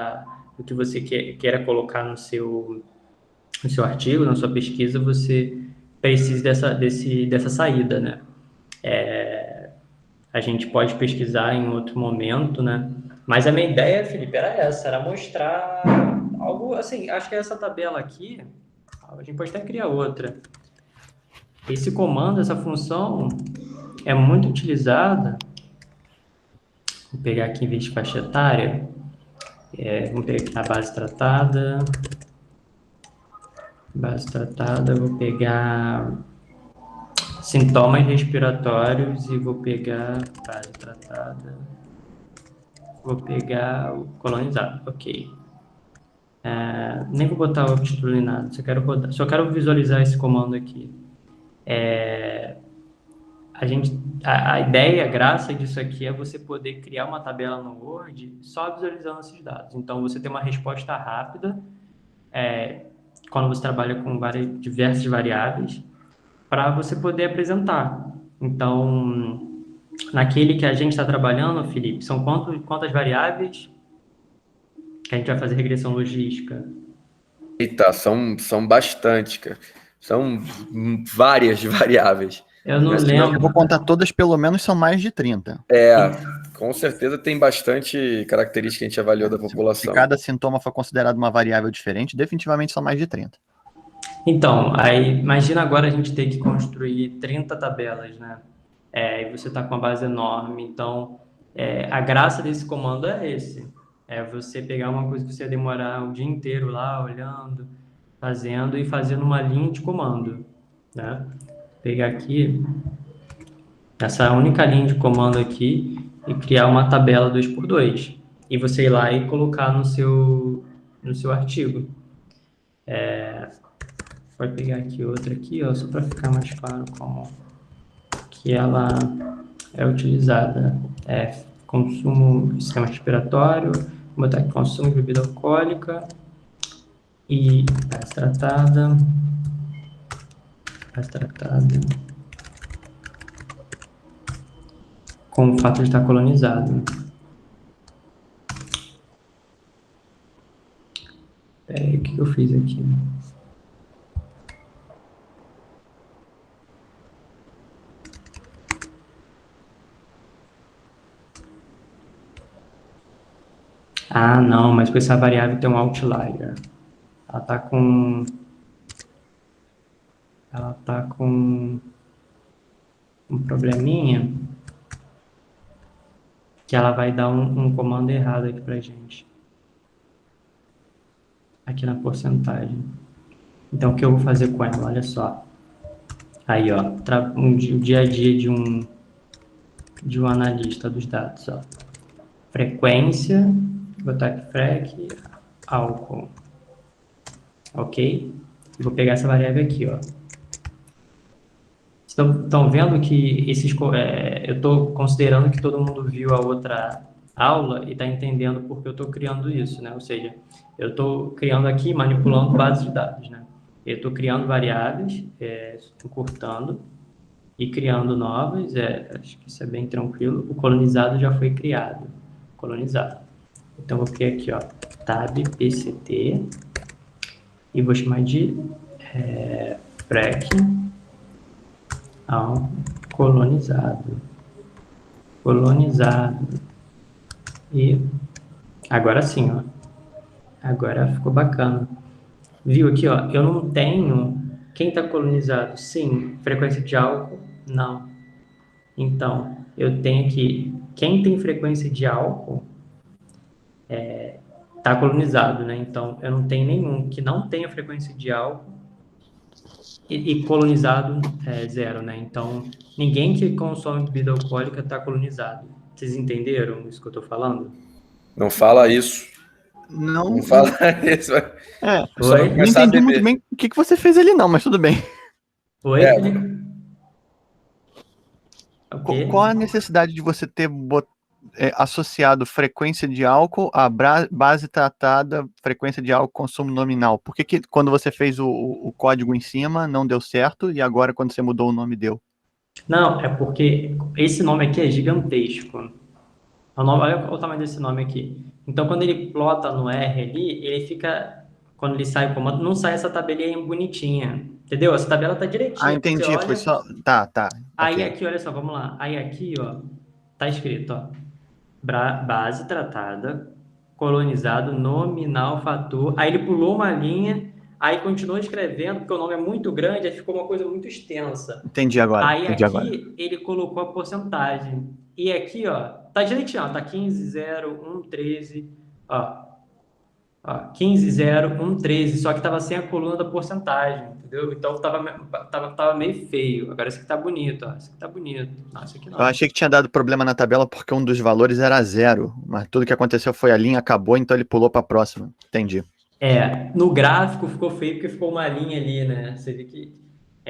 Speaker 2: do que você queira colocar no seu artigo, na sua pesquisa, você precisa dessa saída, né? A gente pode pesquisar em outro momento, né? Mas a minha ideia, Felipe, era mostrar algo assim. Acho que essa tabela aqui, a gente pode até criar outra. Esse comando, essa função é muito utilizada. Vou pegar aqui em vez de faixa etária. Vamos pegar aqui na base tratada. Vou pegar sintomas respiratórios e vou pegar base tratada. Vou pegar o colonizado, ok. Nem vou botar o título nem nada, só quero visualizar esse comando aqui. A ideia, a graça disso aqui é você poder criar uma tabela no Word só visualizando esses dados. Então, você tem uma resposta rápida quando você trabalha com diversas variáveis para você poder apresentar. Então, naquele que a gente está trabalhando, Felipe, são quantas variáveis que a gente vai fazer regressão logística?
Speaker 1: Eita, são bastante, cara. São várias variáveis.
Speaker 2: Eu não
Speaker 3: Eu
Speaker 2: lembro.
Speaker 3: vou contar todas, pelo menos são mais de 30.
Speaker 1: Com certeza tem bastante característica que a gente avaliou da
Speaker 3: Se
Speaker 1: população.
Speaker 3: cada sintoma for considerado uma variável diferente, definitivamente são mais de 30.
Speaker 2: Então, aí imagina agora a gente ter que construir 30 tabelas, né? E você está com uma base enorme. Então, a graça desse comando é esse. É você pegar uma coisa que você ia demorar o dia inteiro lá, olhando, fazendo e fazendo uma linha de comando, né? Pegar aqui essa única linha de comando aqui e criar uma tabela 2x2. E você ir lá e colocar no seu artigo. Pode pegar aqui outra aqui, ó, só para ficar mais claro como que ela é utilizada. Consumo do sistema respiratório, vou botar aqui consumo de bebida alcoólica e base tratada, com o fato de estar colonizado. eu fiz aqui? Ah, não, mas essa variável tem um outlier. Ela tá com um probleminha que ela vai dar um comando errado aqui pra gente. Aqui na porcentagem. Então, o que eu vou fazer com ela? Olha só. Aí, ó, o dia a dia de um analista dos dados, ó. Frequência, vou botar aqui frec, álcool. Ok? E vou pegar essa variável aqui, ó. Estão vendo que eu estou considerando que todo mundo viu a outra aula e está entendendo por que eu estou criando isso, né? Ou seja, eu estou criando aqui, manipulando bases de dados, né? Eu estou criando variáveis, encurtando e criando novas. Acho que isso é bem tranquilo. O colonizado já foi criado. Colonizado. Então, eu vou criar aqui, ó, tab pct e vou chamar de frec ao colonizado. Colonizado. E agora sim, ó. Agora ficou bacana. Viu aqui, ó? Eu não tenho quem está colonizado. Sim. Frequência de álcool? Não. Então, eu tenho aqui quem tem frequência de álcool está colonizado, né? Então, eu não tenho nenhum que não tenha frequência de álcool e colonizado zero, né? Então, ninguém que consome bebida alcoólica está colonizado. Vocês entenderam isso que eu estou falando?
Speaker 1: Não fala isso.
Speaker 3: Não,
Speaker 1: Não fala isso.
Speaker 3: eu
Speaker 1: Só vai
Speaker 2: Oi?
Speaker 3: não
Speaker 1: começar a
Speaker 3: entendi muito
Speaker 1: beber.
Speaker 3: bem o que você fez ali não, mas tudo bem.
Speaker 2: Oi,
Speaker 1: É,
Speaker 2: Felipe? O quê?
Speaker 3: Qual a necessidade de você ter associado frequência de álcool à base tratada, frequência de álcool, consumo nominal? Por que quando você fez o código em cima não deu certo e agora quando você mudou o nome deu?
Speaker 2: Não, é porque esse nome aqui é gigantesco. Olha o tamanho desse nome aqui. Então, quando ele plota no R ali, ele fica. Quando ele sai o comando, não sai essa tabelinha bonitinha. Entendeu? Essa tabela tá
Speaker 3: Ah,
Speaker 2: direitinha. Quando você
Speaker 3: entendi, foi
Speaker 2: olha.
Speaker 3: só... Tá,
Speaker 2: Aí
Speaker 3: ok.
Speaker 2: aqui, olha só, vamos lá. Aí aqui, ó, tá escrito, ó. Base tratada, colonizado, nominal, fator. Aí ele pulou uma linha, aí continuou escrevendo, porque o nome é muito grande, aí ficou uma coisa muito extensa. Aí
Speaker 3: Entendi agora.
Speaker 2: aqui ele colocou a porcentagem. E aqui, ó, tá direitinho, ó, tá 15, 0, 1, 13, ó. Ó, 15, 0, 1, 13, só que tava sem a coluna da porcentagem, entendeu? Então tava meio feio. Agora esse aqui tá bonito, ó. Esse aqui tá bonito. Não, esse aqui
Speaker 3: Eu
Speaker 2: não.
Speaker 3: achei que tinha dado problema na tabela porque um dos valores era zero, mas tudo que aconteceu foi a linha acabou, então ele pulou para a próxima. Entendi.
Speaker 2: No gráfico ficou feio porque ficou uma linha ali, né? Você vê que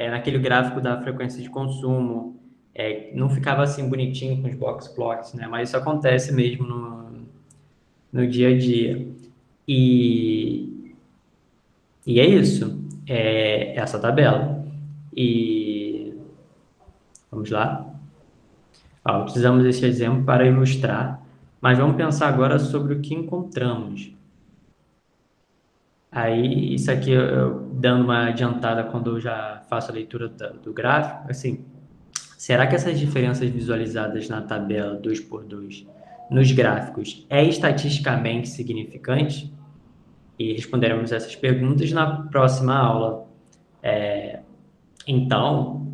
Speaker 2: naquele gráfico da frequência de consumo não ficava assim bonitinho com os box plots, né? Mas isso acontece mesmo no dia a dia. E, e é isso, essa tabela. E vamos lá. Ó, utilizamos esse exemplo para ilustrar, mas vamos pensar agora sobre o que encontramos. Aí, isso aqui, eu dando uma adiantada quando eu já faço a leitura do gráfico, assim, será que essas diferenças visualizadas na tabela 2x2 nos gráficos é estatisticamente significante? E responderemos essas perguntas na próxima aula. Então,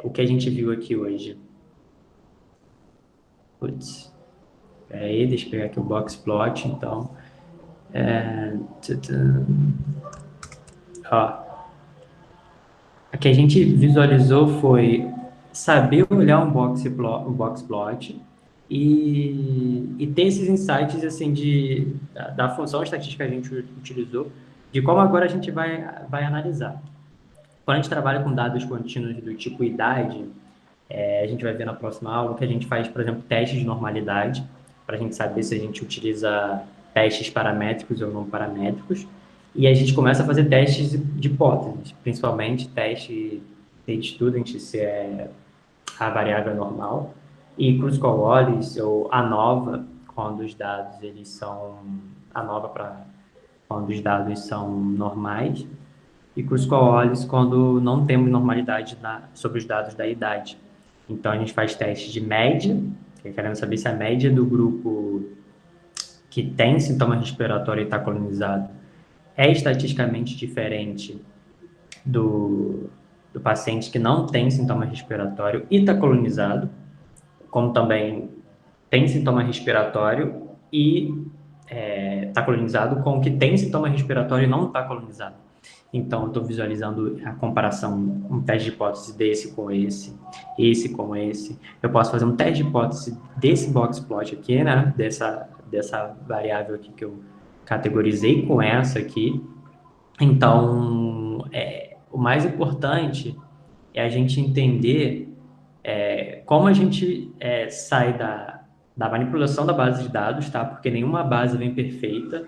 Speaker 2: o que a gente viu aqui hoje? Putz, peraí, deixa eu pegar aqui o box plot, então. Ó, o que a gente visualizou foi saber olhar um box plot e ter esses insights assim da função estatística que a gente utilizou, de como agora a gente vai analisar. Quando a gente trabalha com dados contínuos do tipo idade, a gente vai ver na próxima aula que a gente faz, por exemplo, testes de normalidade, para a gente saber se a gente utiliza testes paramétricos ou não paramétricos. E a gente começa a fazer testes de hipóteses, principalmente teste de student, se a variável é normal, e Kruskal-Wallis ou ANOVA, quando os dados eles são ANOVA para quando os dados são normais, e Kruskal-Wallis quando não temos normalidade sobre os dados da idade. Então, a gente faz teste de média, querendo saber se a média do grupo que tem sintoma respiratório e está colonizado é estatisticamente diferente do paciente que não tem sintoma respiratório e está colonizado, como também tem sintoma respiratório e está colonizado com o que tem sintoma respiratório e não está colonizado. Então, eu estou visualizando a comparação, um teste de hipótese desse com esse com esse. Eu posso fazer um teste de hipótese desse box plot aqui, né? Dessa variável aqui que eu categorizei com essa aqui. Então, o mais importante é a gente entender como a gente sai da manipulação da base de dados, tá? Porque nenhuma base vem perfeita.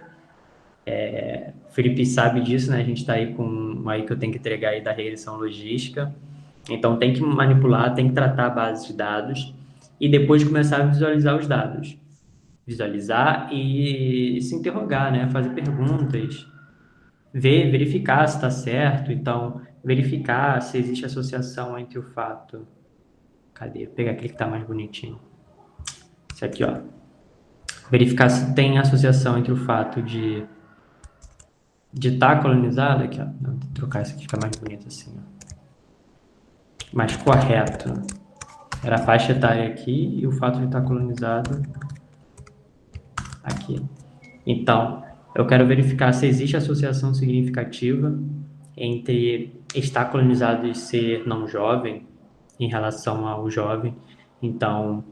Speaker 2: O Felipe sabe disso, né? A gente está aí com aí que eu tenho que entregar aí da regressão logística. Então, tem que manipular, tem que tratar a base de dados e depois começar a visualizar os dados. Visualizar e se interrogar, né? Fazer perguntas, verificar se está certo. Então, verificar se existe associação entre o fato... Cadê? Vou pegar aquele que está mais bonitinho. Esse aqui, ó. Verificar se tem associação entre o fato de estar colonizado, aqui, ó. Vou trocar isso aqui, fica mais bonito assim, ó. Mais correto. Era a faixa etária aqui e o fato de estar colonizado aqui. Então, eu quero verificar se existe associação significativa entre estar colonizado e ser não jovem em relação ao jovem. Então,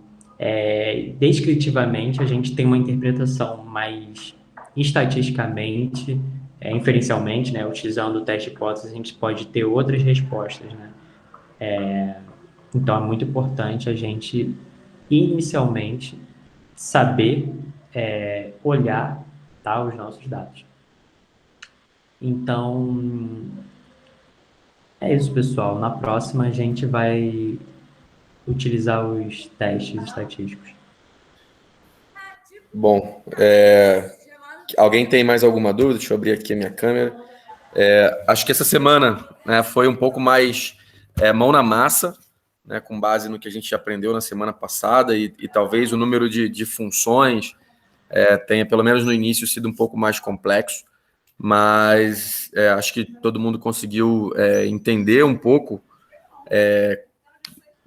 Speaker 2: descritivamente, a gente tem uma interpretação mais estatisticamente, inferencialmente, né, utilizando o teste de hipótese, a gente pode ter outras respostas, né? Então, é muito importante a gente, inicialmente, saber olhar, tá, os nossos dados. Então, é isso, pessoal. Na próxima, a gente vai utilizar os testes estatísticos.
Speaker 1: Bom, alguém tem mais alguma dúvida? Deixa eu abrir aqui a minha câmera. Acho que essa semana, né, foi um pouco mais mão na massa, né, com base no que a gente aprendeu na semana passada e talvez o número de funções tenha, pelo menos no início, sido um pouco mais complexo, mas acho que todo mundo conseguiu entender um pouco.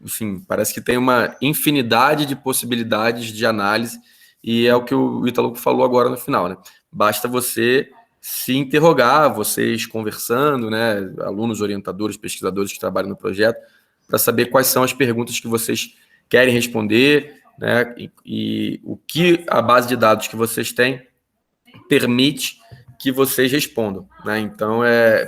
Speaker 1: Enfim, parece que tem uma infinidade de possibilidades de análise e é o que o Ítalo falou agora no final, né? Basta você se interrogar, vocês conversando, né? Alunos, orientadores, pesquisadores que trabalham no projeto, para saber quais são as perguntas que vocês querem responder, né? E o que a base de dados que vocês têm permite que vocês respondam, né? Então,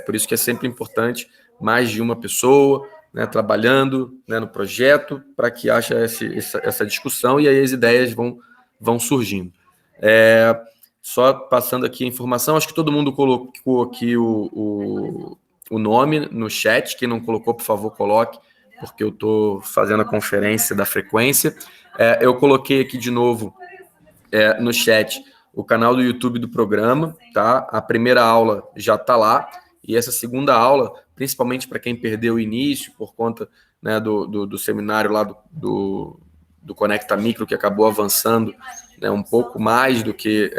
Speaker 1: por isso que é sempre importante mais de uma pessoa, né, trabalhando, né, no projeto, para que haja essa discussão e aí as ideias vão surgindo. Só passando aqui a informação, acho que todo mundo colocou aqui o nome no chat. Quem não colocou, por favor, coloque, porque eu estou fazendo a conferência da frequência. Eu coloquei aqui de novo no chat o canal do YouTube do programa, tá? A primeira aula já está lá, e essa segunda aula, principalmente para quem perdeu o início por conta, né, do seminário lá do Conecta Micro, que acabou avançando, né, um pouco mais do que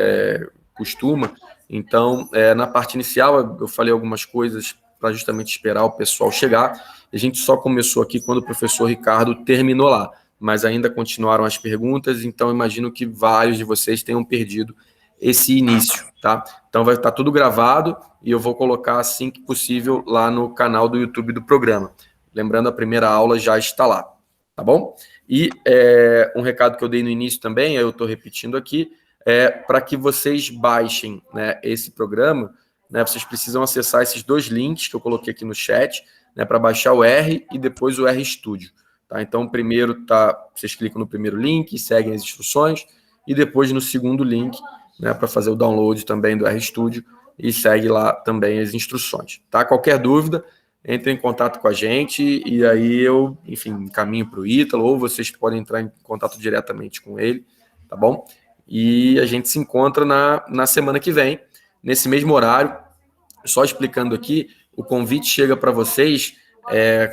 Speaker 1: costuma. Então, na parte inicial, eu falei algumas coisas para justamente esperar o pessoal chegar. A gente só começou aqui quando o professor Ricardo terminou lá, mas ainda continuaram as perguntas, então imagino que vários de vocês tenham perdido esse início, tá? Então vai estar tudo gravado e eu vou colocar assim que possível lá no canal do YouTube do programa. Lembrando, a primeira aula já está lá, tá bom? E um recado que eu dei no início também, eu estou repetindo aqui, para que vocês baixem, né, esse programa, né, vocês precisam acessar esses dois links que eu coloquei aqui no chat, né, para baixar o R e depois o RStudio. Tá? Então, primeiro vocês clicam no primeiro link, seguem as instruções, e depois no segundo link, né, para fazer o download também do RStudio, e segue lá também as instruções. Tá? Qualquer dúvida, entre em contato com a gente, e aí eu, enfim, encaminho para o Ítalo, ou vocês podem entrar em contato diretamente com ele, tá bom? E a gente se encontra na semana que vem, nesse mesmo horário. Só explicando aqui, o convite chega para vocês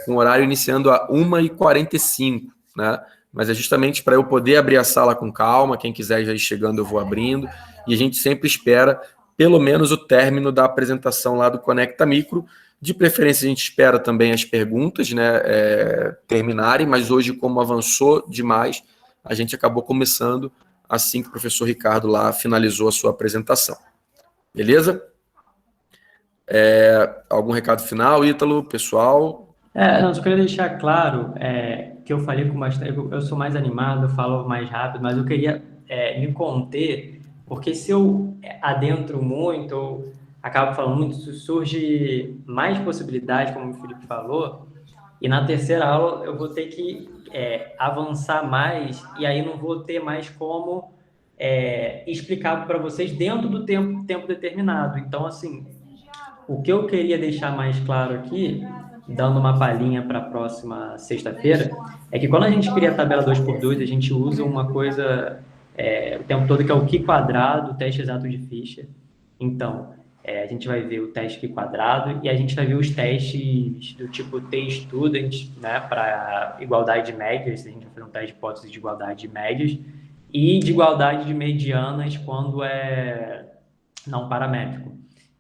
Speaker 1: com o horário iniciando a 1h45, né? Mas é justamente para eu poder abrir a sala com calma, quem quiser já ir chegando eu vou abrindo, e a gente sempre espera pelo menos o término da apresentação lá do Conecta Micro. De preferência a gente espera também as perguntas, né, terminarem, mas hoje como avançou demais, a gente acabou começando assim que o professor Ricardo lá finalizou a sua apresentação. Beleza? Algum recado final, Ítalo, pessoal?
Speaker 2: Não, só queria deixar claro que eu falei com bastante. Eu sou mais animado, eu falo mais rápido, mas eu queria me conter, porque se eu adentro muito, ou acabo falando muito, surge mais possibilidades, como o Felipe falou, e na terceira aula eu vou ter que avançar mais, e aí não vou ter mais como explicar para vocês dentro do tempo determinado. Então, assim, o que eu queria deixar mais claro aqui, dando uma palhinha para a próxima sexta-feira, é que quando a gente cria a tabela 2x2, a gente usa uma coisa o tempo todo, que é o Q quadrado, o teste exato de Fischer. Então, a gente vai ver o teste Q quadrado e a gente vai ver os testes do tipo T-Student, né, para igualdade de médias, a gente vai fazer um teste de hipótese de igualdade de médias, e de igualdade de medianas quando é não paramétrico.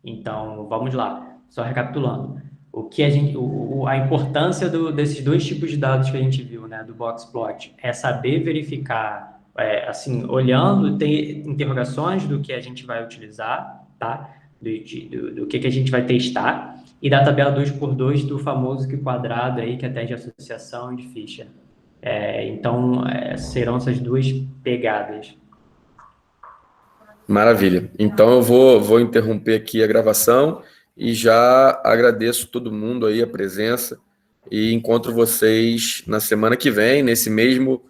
Speaker 2: Então, vamos lá, só recapitulando. O que a importância desses dois tipos de dados que a gente viu, né, do box plot, é saber verificar, assim, olhando, ter interrogações do que a gente vai utilizar, tá? Do que a gente vai testar, e da tabela 2x2 do famoso Q quadrado aí, que é teste de associação de Fischer. Então, serão essas duas pegadas.
Speaker 1: Maravilha. Então eu vou interromper aqui a gravação e já agradeço todo mundo aí a presença e encontro vocês na semana que vem, nesse mesmo